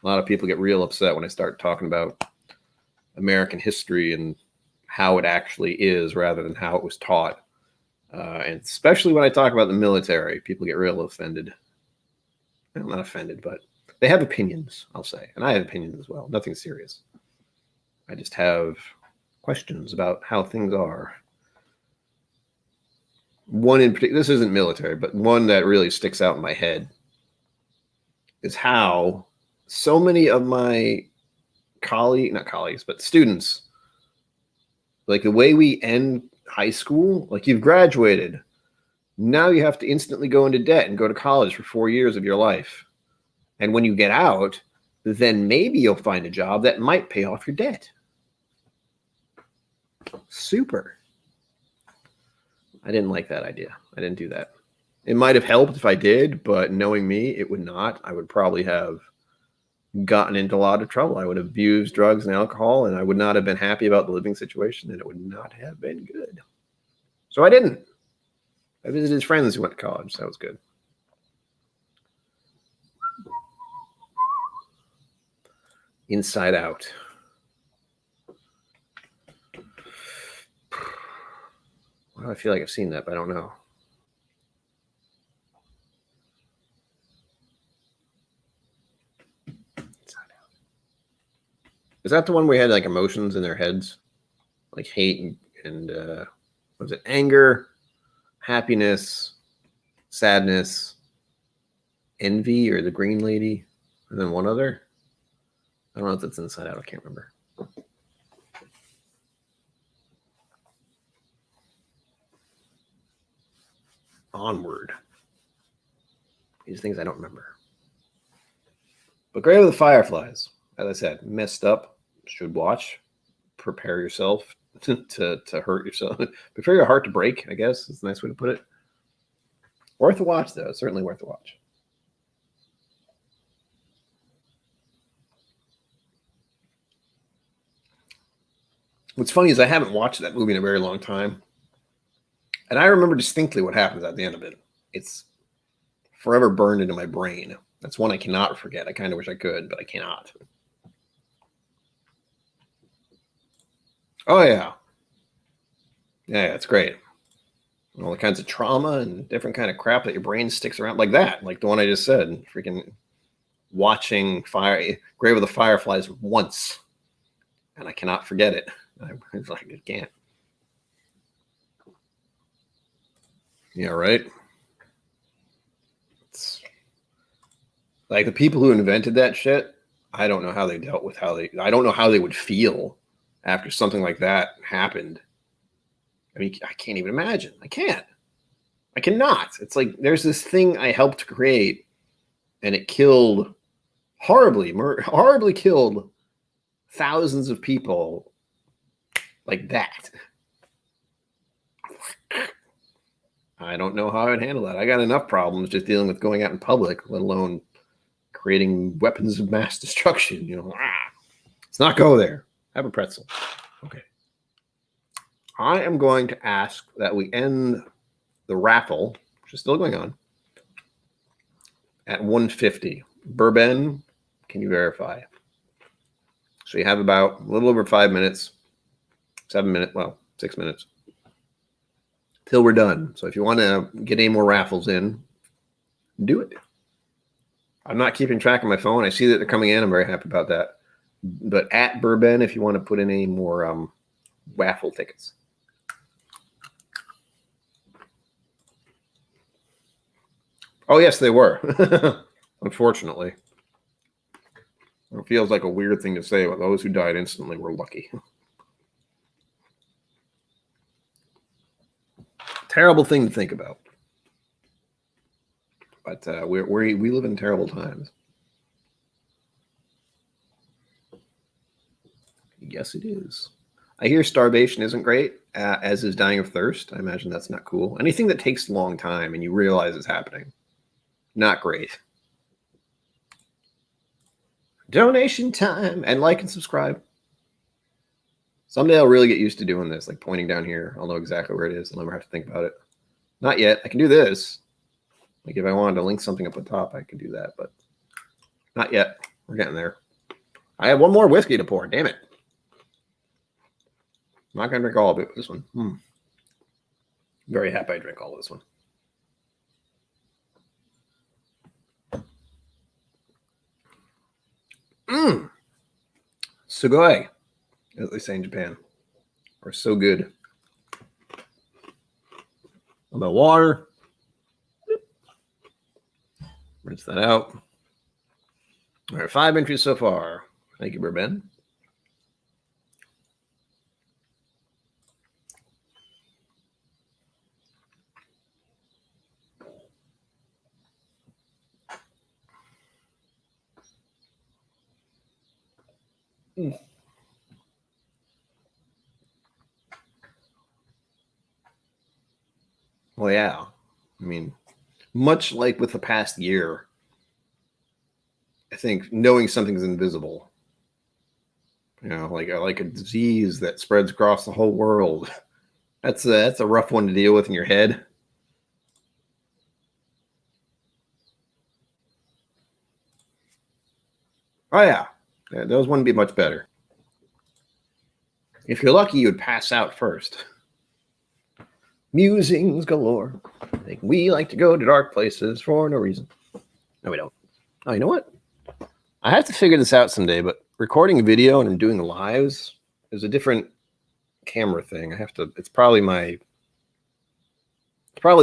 Speaker 1: A lot of people get real upset when I start talking about American history and how it actually is rather than how it was taught. And especially when I talk about the military, people get real offended. I'm not offended, but they have opinions, I'll say. And I have opinions as well. Nothing serious. I just have questions about how things are. One in particular, this isn't military, but one that really sticks out in my head is how so many of my not colleagues, but students, like the way we end high school, like you've graduated. Now you have to instantly go into debt and go to college for 4 years of your life. And when you get out, then maybe you'll find a job that might pay off your debt. Super. I didn't like that idea. I didn't do that. It might have helped if I did, but knowing me, it would not. I would probably have gotten into a lot of trouble. I would have abused drugs and alcohol, and I would not have been happy about the living situation, and it would not have been good. So I didn't. I visited friends who went to college. So that was good. Inside Out. Why do I feel like I've seen that, but I don't know. Is that the one where we had like emotions in their heads? Like hate and what was it? Anger, happiness, sadness, envy, or the green lady, and then one other. I don't know if that's Inside Out. I can't remember. Onward. These things I don't remember. But Grave of the Fireflies, as I said, messed up. Should watch. Prepare yourself to hurt yourself. Prepare your heart to break, I guess is a nice way to put it. Worth a watch, though. Certainly worth a watch. What's funny is I haven't watched that movie in a very long time. And I remember distinctly what happens at the end of it. It's forever burned into my brain. That's one I cannot forget. I kind of wish I could, but I cannot. Oh, yeah. Yeah, it's great. All the kinds of trauma and different kind of crap that your brain sticks around like that. Like the one I just said. Freaking watching Grave of the Fireflies once. And I cannot forget it. I can't. Yeah, right? It's like the people who invented that shit, I don't know how they dealt with I don't know how they would feel after something like that happened. I mean, I can't even imagine. I can't. I cannot. It's like there's this thing I helped create and it killed horribly killed thousands of people like that. I don't know how I'd handle that. I got enough problems just dealing with going out in public, let alone creating weapons of mass destruction. Let's not go there. Have a pretzel. Okay. I am going to ask that we end the raffle, which is still going on, at 150. Bourbon, can you verify? So you have about a little over 5 minutes, 7 minutes, 6 minutes till we're done. So if you want to get any more raffles in, do it. I'm not keeping track of my phone. I see that they're coming in. I'm very happy about that. But at Bourbon, if you want to put in any more raffle tickets. Oh, yes, they were. Unfortunately. It feels like a weird thing to say, but those who died instantly were lucky. Terrible thing to think about. But we live in terrible times. Yes, it is. I hear starvation isn't great, as is dying of thirst. I imagine that's not cool. Anything that takes a long time and you realize it's happening, not great. Donation time and like and subscribe. Someday I'll really get used to doing this, like pointing down here. I'll know exactly where it is. I'll never have to think about it. Not yet. I can do this. Like if I wanted to link something up at the top, I could do that, but not yet. We're getting there. I have one more whiskey to pour. Damn it. I'm not going to drink all of it with this one. Very happy I drank all of this one. Sugoi, as they say in Japan, or so good. A little water. Rinse that out. All right, 5 entries so far. Thank you, Burben. Well, yeah. I mean, much like with the past year, I think knowing something's invisible, like a disease that spreads across the whole world, that's a rough one to deal with in your head. Oh yeah, those wouldn't be much better. If you're lucky, you'd pass out first. Musings galore. We like to go to dark places for no reason. No, we don't. Oh, you know what? I have to figure this out someday, but recording video and doing lives is a different camera thing. It's probably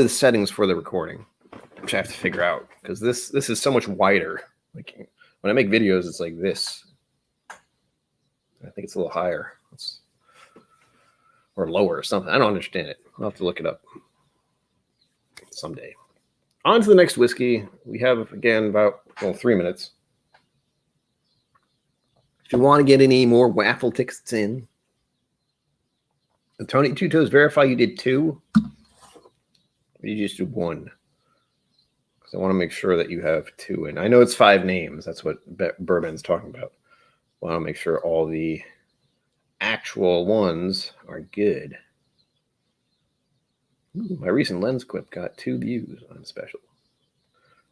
Speaker 1: the settings for the recording, which I have to figure out, because this is so much wider. Like when I make videos, it's like this. I think it's a little higher. Or lower or something. I don't understand it. I'll have to look it up someday. On to the next whiskey. We have, again, about 3 minutes. If you want to get any more waffle tickets in, Tony Two Toes, verify you did 2. Or you just do 1? Because I want to make sure that you have 2 in. I know it's 5 names. That's what Bourbon's talking about. I want to make sure all the actual ones are good. Ooh, my recent lens quip got 2 views on special.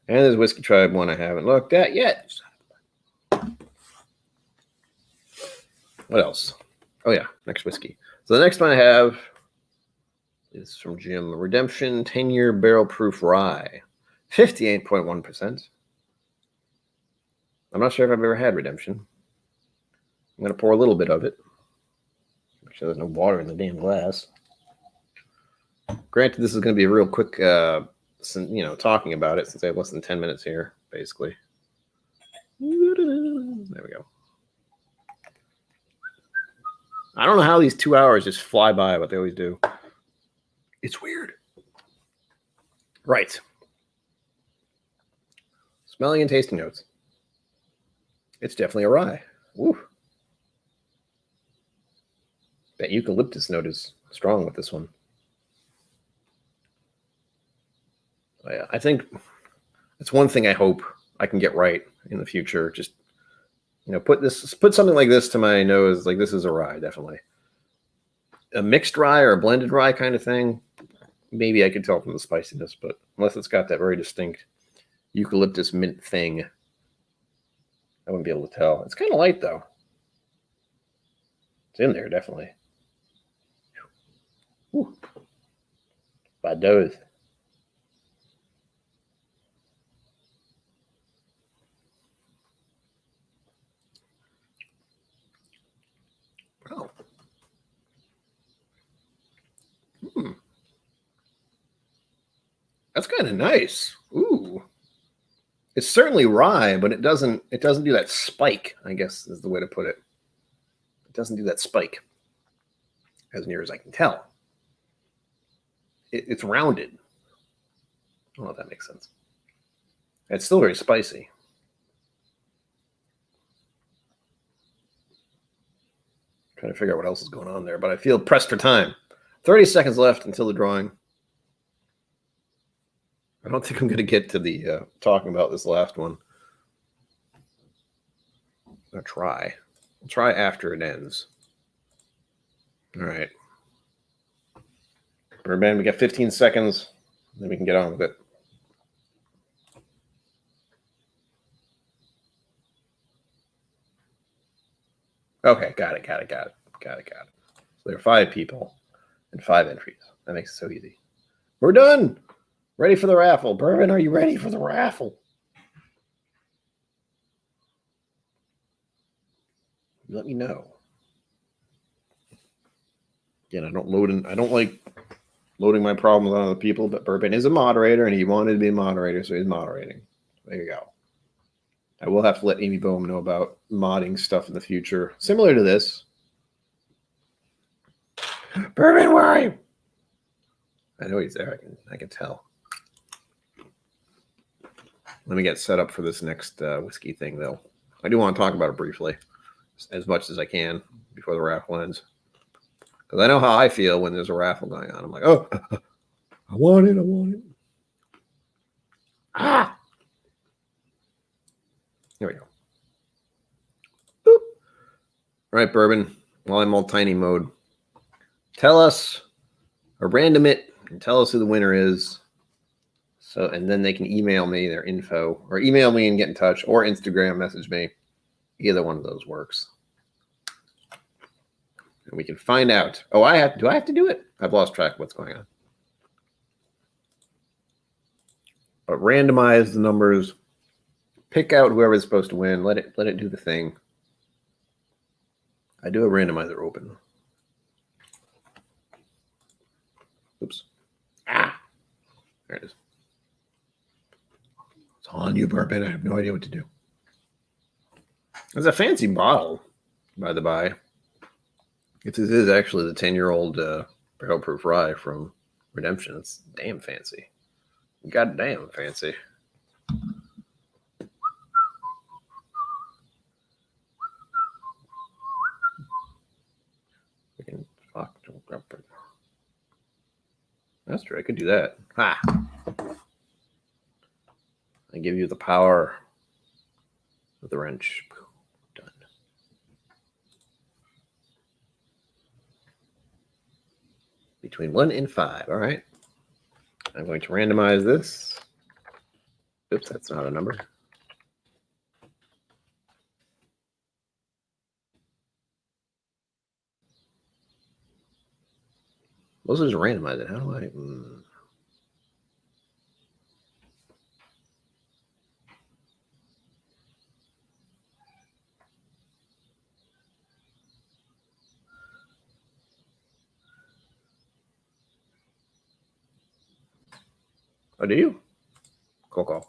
Speaker 1: And there's Whiskey Tribe one I haven't looked at yet. What else? Oh yeah, next whiskey. So the next one I have is from Jim. Redemption 10-year barrel proof rye. 58.1%. I'm not sure if I've ever had Redemption. I'm going to pour a little bit of it. Make sure there's no water in the damn glass. Granted, this is going to be a real quick, talking about it, since I have less than 10 minutes here, basically. There we go. I don't know how these 2 hours just fly by, but they always do. It's weird. Right. Smelling and tasting notes. It's definitely a rye. Woo. That eucalyptus note is strong with this one. Oh, yeah, I think it's one thing I hope I can get right in the future. Just, put something like this to my nose. Like, this is a rye, definitely. A mixed rye or a blended rye kind of thing, maybe I could tell from the spiciness, but unless it's got that very distinct eucalyptus mint thing, I wouldn't be able to tell. It's kind of light, though. It's in there, definitely. Whew. Bados. Oh. That's kind of nice. Ooh. It's certainly rye, but it doesn't do that spike, I guess is the way to put it. It doesn't do that spike, as near as I can tell. It's rounded. I don't know if that makes sense. It's still very spicy. Trying to figure out what else is going on there, but I feel pressed for time. 30 seconds left until the drawing. I don't think I'm going to get to the talking about this last one. I'm going to try. I'll try after it ends. All right. Remember, we got 15 seconds. Then we can get on with it. Okay, got it. So there are 5 people and 5 entries. That makes it so easy. We're done. Ready for the raffle. Bourbon, are you ready for the raffle? You let me know. Again, I don't like loading my problems on other people, but Bourbon is a moderator, and he wanted to be a moderator, so he's moderating. There you go. I will have to let Amy Boehm know about modding stuff in the future, similar to this. Bourbon, where are you? I know he's there. I can tell. Let me get set up for this next whiskey thing, though. I do want to talk about it briefly, as much as I can before the raffle ends. Because I know how I feel when there's a raffle going on. I'm like, oh, I want it. Ah! There we go. Boop. All right, Bourbon, while I'm all tiny mode, tell us, or random it, and tell us who the winner is. So, and then they can email me their info, or email me and get in touch, or Instagram message me. Either one of those works. And we can find out. Oh, do I have to do it? I've lost track of what's going on. But randomize the numbers. Pick out whoever's supposed to win. Let it do the thing. I do a randomizer open. Oops. Ah. There it is. It's on you, Bourbon. I have no idea what to do. It's a fancy bottle, by the by. This is actually the 10-year-old barrel proof rye from Redemption. It's damn fancy. Goddamn fancy. That's true. I could do that. Ha! I give you the power of the wrench. Done. Between 1 and 5. All right. I'm going to randomize this. Oops, that's not a number. Let's just randomize it. How do I? Oh, do you? Cool. All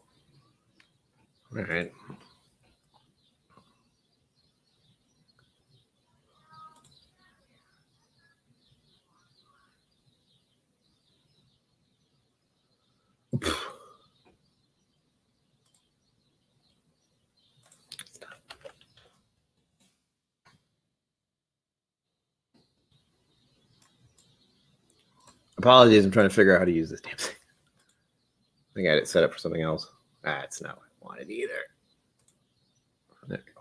Speaker 1: right. Apologies, I'm trying to figure out how to use this damn thing. I think I had it set up for something else. It's not what I wanted either. There we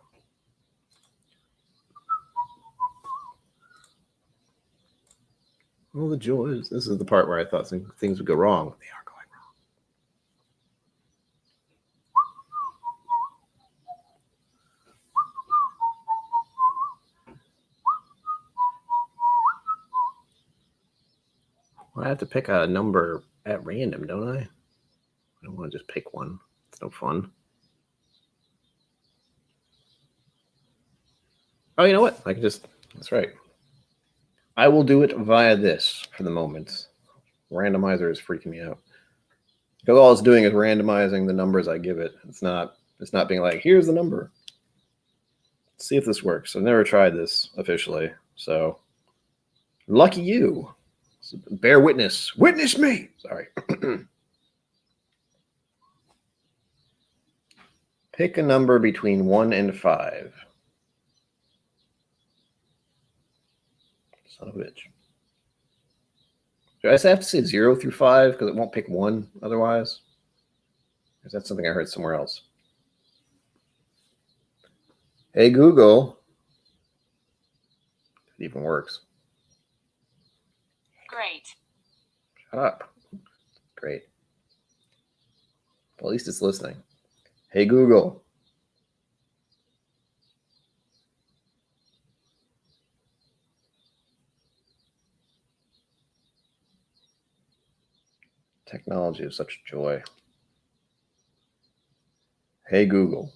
Speaker 1: go. All the joys. This is the part where I thought things would go wrong. They are going wrong. Well, I have to pick a number at random, don't I? I don't want to just pick one. It's no fun. Oh, you know what? I can just, that's right. I will do it via this for the moment. Randomizer is freaking me out. Because all it's doing is randomizing the numbers I give it. It's not being like, here's the number. Let's see if this works. I've never tried this officially. So lucky you. Bear witness. Witness me. Sorry. Pick a number between 1 and 5. Son of a bitch. Do I have to say 0 through 5 because it won't pick 1 otherwise? Or is that something I heard somewhere else? Hey, Google. It even works.
Speaker 2: Great.
Speaker 1: Shut up. Great. Well, at least it's listening. Hey, Google. Technology is such joy. Hey, Google.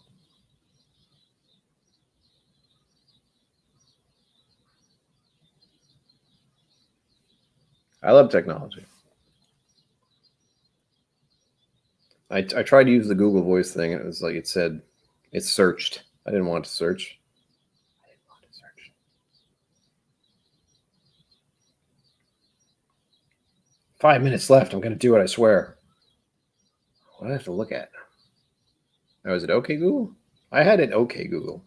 Speaker 1: I love technology. I tried to use the Google Voice thing. It was like it said it searched. I didn't want to search. 5 minutes left. I'm going to do it, I swear. What do I have to look at? Oh, is it OK Google? I had it OK Google.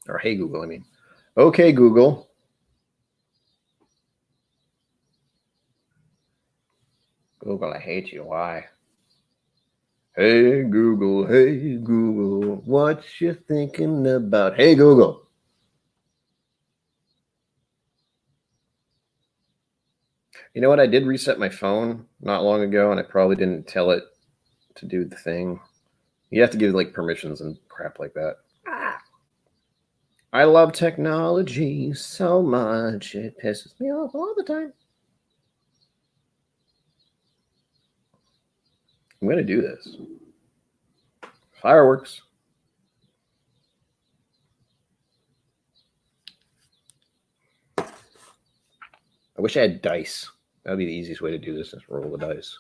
Speaker 1: Or Hey Google, I mean. OK Google. Google, I hate you. Why? Hey Google, what you thinking about? Hey Google. You know what? I did reset my phone not long ago, and I probably didn't tell it to do the thing. You have to give like permissions and crap like that. I love technology so much. It pisses me off all the time. I'm going to do this. Fireworks. I wish I had dice. That would be the easiest way to do this, is roll the dice.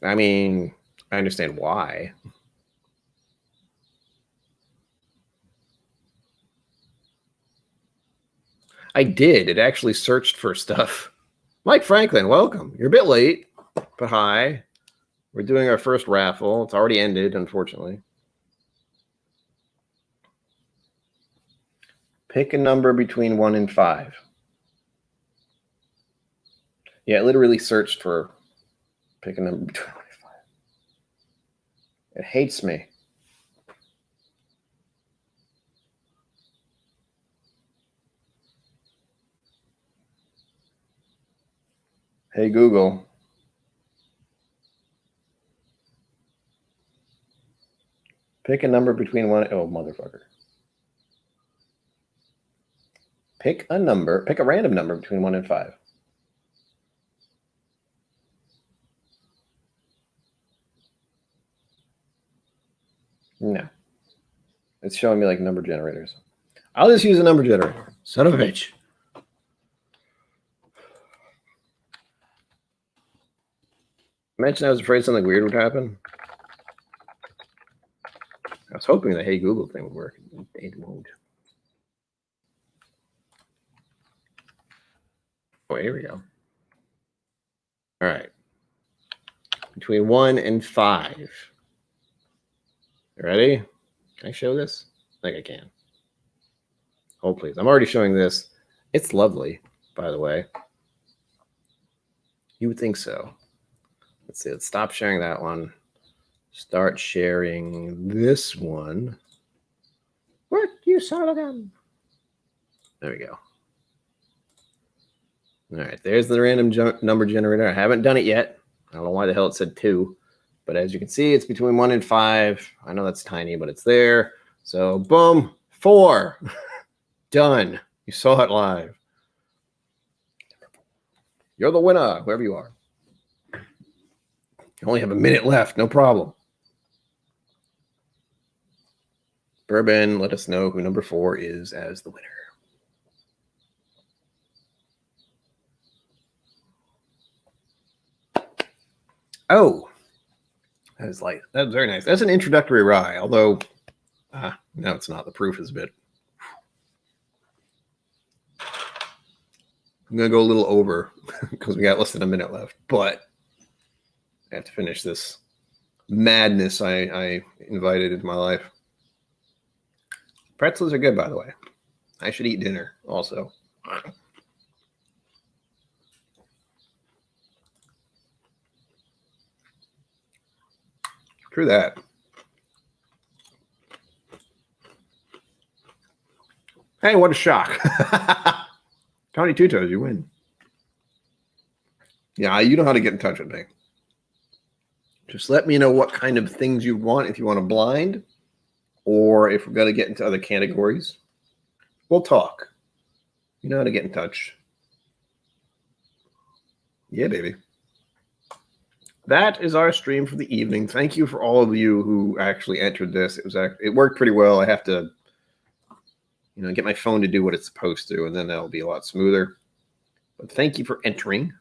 Speaker 1: I mean, I understand why. I did. It actually searched for stuff. Mike Franklin, welcome. You're a bit late, but hi. We're doing our first raffle. It's already ended, unfortunately. Pick a number between 1 and 5. Yeah, it literally searched for pick a number between 1 and 5. It hates me. Hey, Google. Pick a number between 1. Oh, motherfucker. Pick a number. Pick a random number between 1 and 5. No. It's showing me like number generators. I'll just use a number generator. Son of a bitch. I mentioned I was afraid something weird would happen. I was hoping the Hey Google thing would work. It won't. Oh, here we go. All right. Between 1 and 5. You ready? Can I show this? I think I can. Oh, please. I'm already showing this. It's lovely, by the way. You would think so. Let's see. Let's stop sharing that one. Start sharing this one. What? You son of a gun. There we go. All right. There's the random number generator. I haven't done it yet. I don't know why the hell it said 2. But as you can see, it's between 1 and 5. I know that's tiny, but it's there. So, boom. 4. Done. You saw it live. You're the winner, whoever you are. You only have a minute left. No problem. Bourbon, let us know who number 4 is as the winner. Oh, that is light. That's very nice. That's an introductory rye, although, no, it's not. The proof is a bit. I'm going to go a little over because we got less than a minute left, but I have to finish this madness I invited into my life. Pretzels are good, by the way. I should eat dinner also. True that. Hey, what a shock. Tony Two Toes, you win. Yeah, you know how to get in touch with me. Just let me know what kind of things you want, if you want a blind, or if we're going to get into other categories. We'll talk. You know how to get in touch. Yeah, baby. That is our stream for the evening. Thank you for all of you who actually entered this. It worked pretty well. I have to get my phone to do what it's supposed to, and then that'll be a lot smoother. But thank you for entering.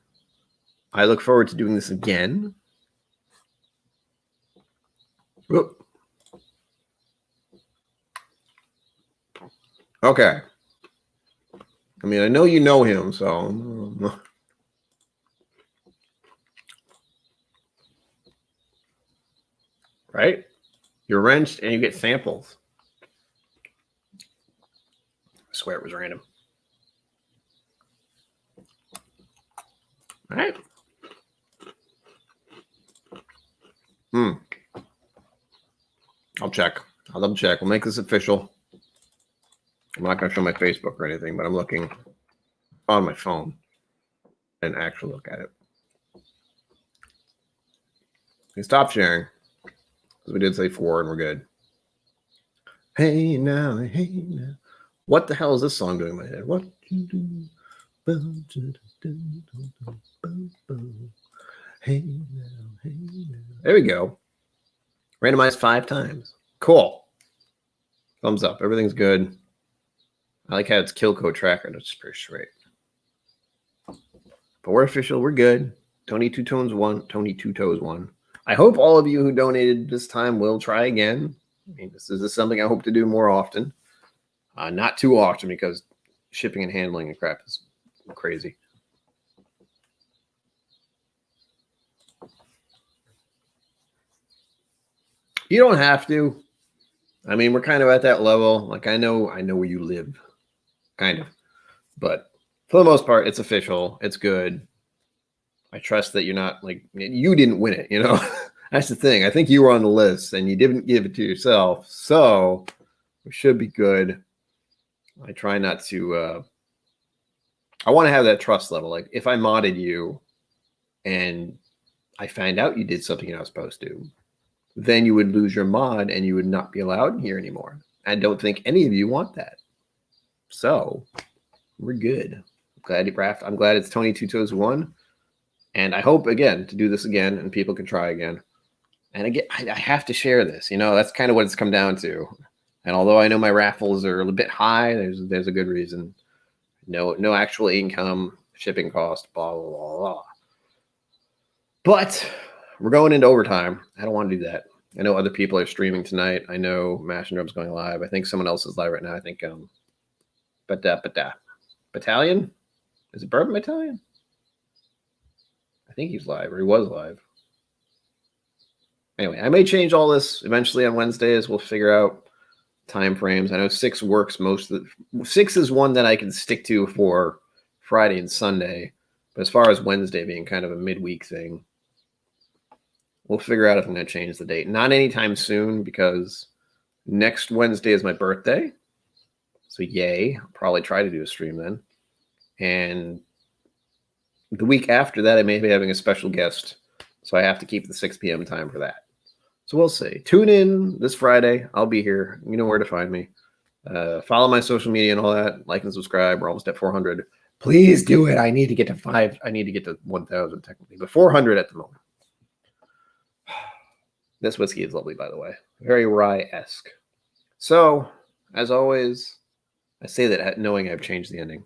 Speaker 1: I look forward to doing this again. Whoop. Okay. I mean, I know you know him, so. Right? You're wrenched and you get samples. I swear it was random. All right. I'll check. I'll double check. We'll make this official. I'm not going to show my Facebook or anything, but I'm looking on my phone and actually look at it. Okay, stop sharing. Because we did say 4 and we're good. Hey now, hey now. What the hell is this song doing in my head? What you do? Hey now, hey now. There we go. Randomized 5 times. Cool. Thumbs up. Everything's good. I like how it's KillCo tracker. That's pretty straight. But we're official. We're good. Tony Two Tones won. Tony Two Toes won. I hope all of you who donated this time will try again. I mean, this is something I hope to do more often. Not too often because shipping and handling and crap is crazy. You don't have to. I mean, we're kind of at that level. Like, I know where you live, kind of. But for the most part, it's official. It's good. I trust that you're not like, you didn't win it, That's the thing. I think you were on the list and you didn't give it to yourself. So we should be good. I try not to, I want to have that trust level. Like if I modded you and I find out you did something you're not supposed to, then you would lose your mod and you would not be allowed here anymore. I don't think any of you want that. So we're good. I'm glad it's Tony Two Toes won. And I hope, again, to do this again and people can try again. And again, I have to share this. That's kind of what it's come down to. And although I know my raffles are a little bit high, there's a good reason. No actual income, shipping cost, blah, blah, blah, blah. But we're going into overtime. I don't want to do that. I know other people are streaming tonight. I know Mash and Drum's going live. I think someone else is live right now. I think Battalion? Is it Bourbon Battalion? I think he's live, or he was live. Anyway, I may change all this eventually on Wednesdays. We'll figure out time frames. I know 6 works most of the 6 is one that I can stick to for Friday and Sunday. But as far as Wednesday being kind of a midweek thing, we'll figure out if I'm going to change the date. Not anytime soon because next Wednesday is my birthday. So yay. I'll probably try to do a stream then. And the week after that, I may be having a special guest. So I have to keep the 6 p.m. time for that. So we'll see. Tune in this Friday. I'll be here. You know where to find me. Follow my social media and all that. Like and subscribe. We're almost at 400. Please do it. I need to get to 5. I need to get to 1,000 technically. But 400 at the moment. This whiskey is lovely, by the way. Very rye-esque. So, as always, I say that knowing I've changed the ending.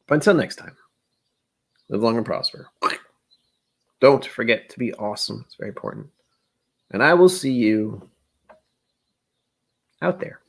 Speaker 1: But until next time, live long and prosper. Don't forget to be awesome. It's very important. And I will see you out there.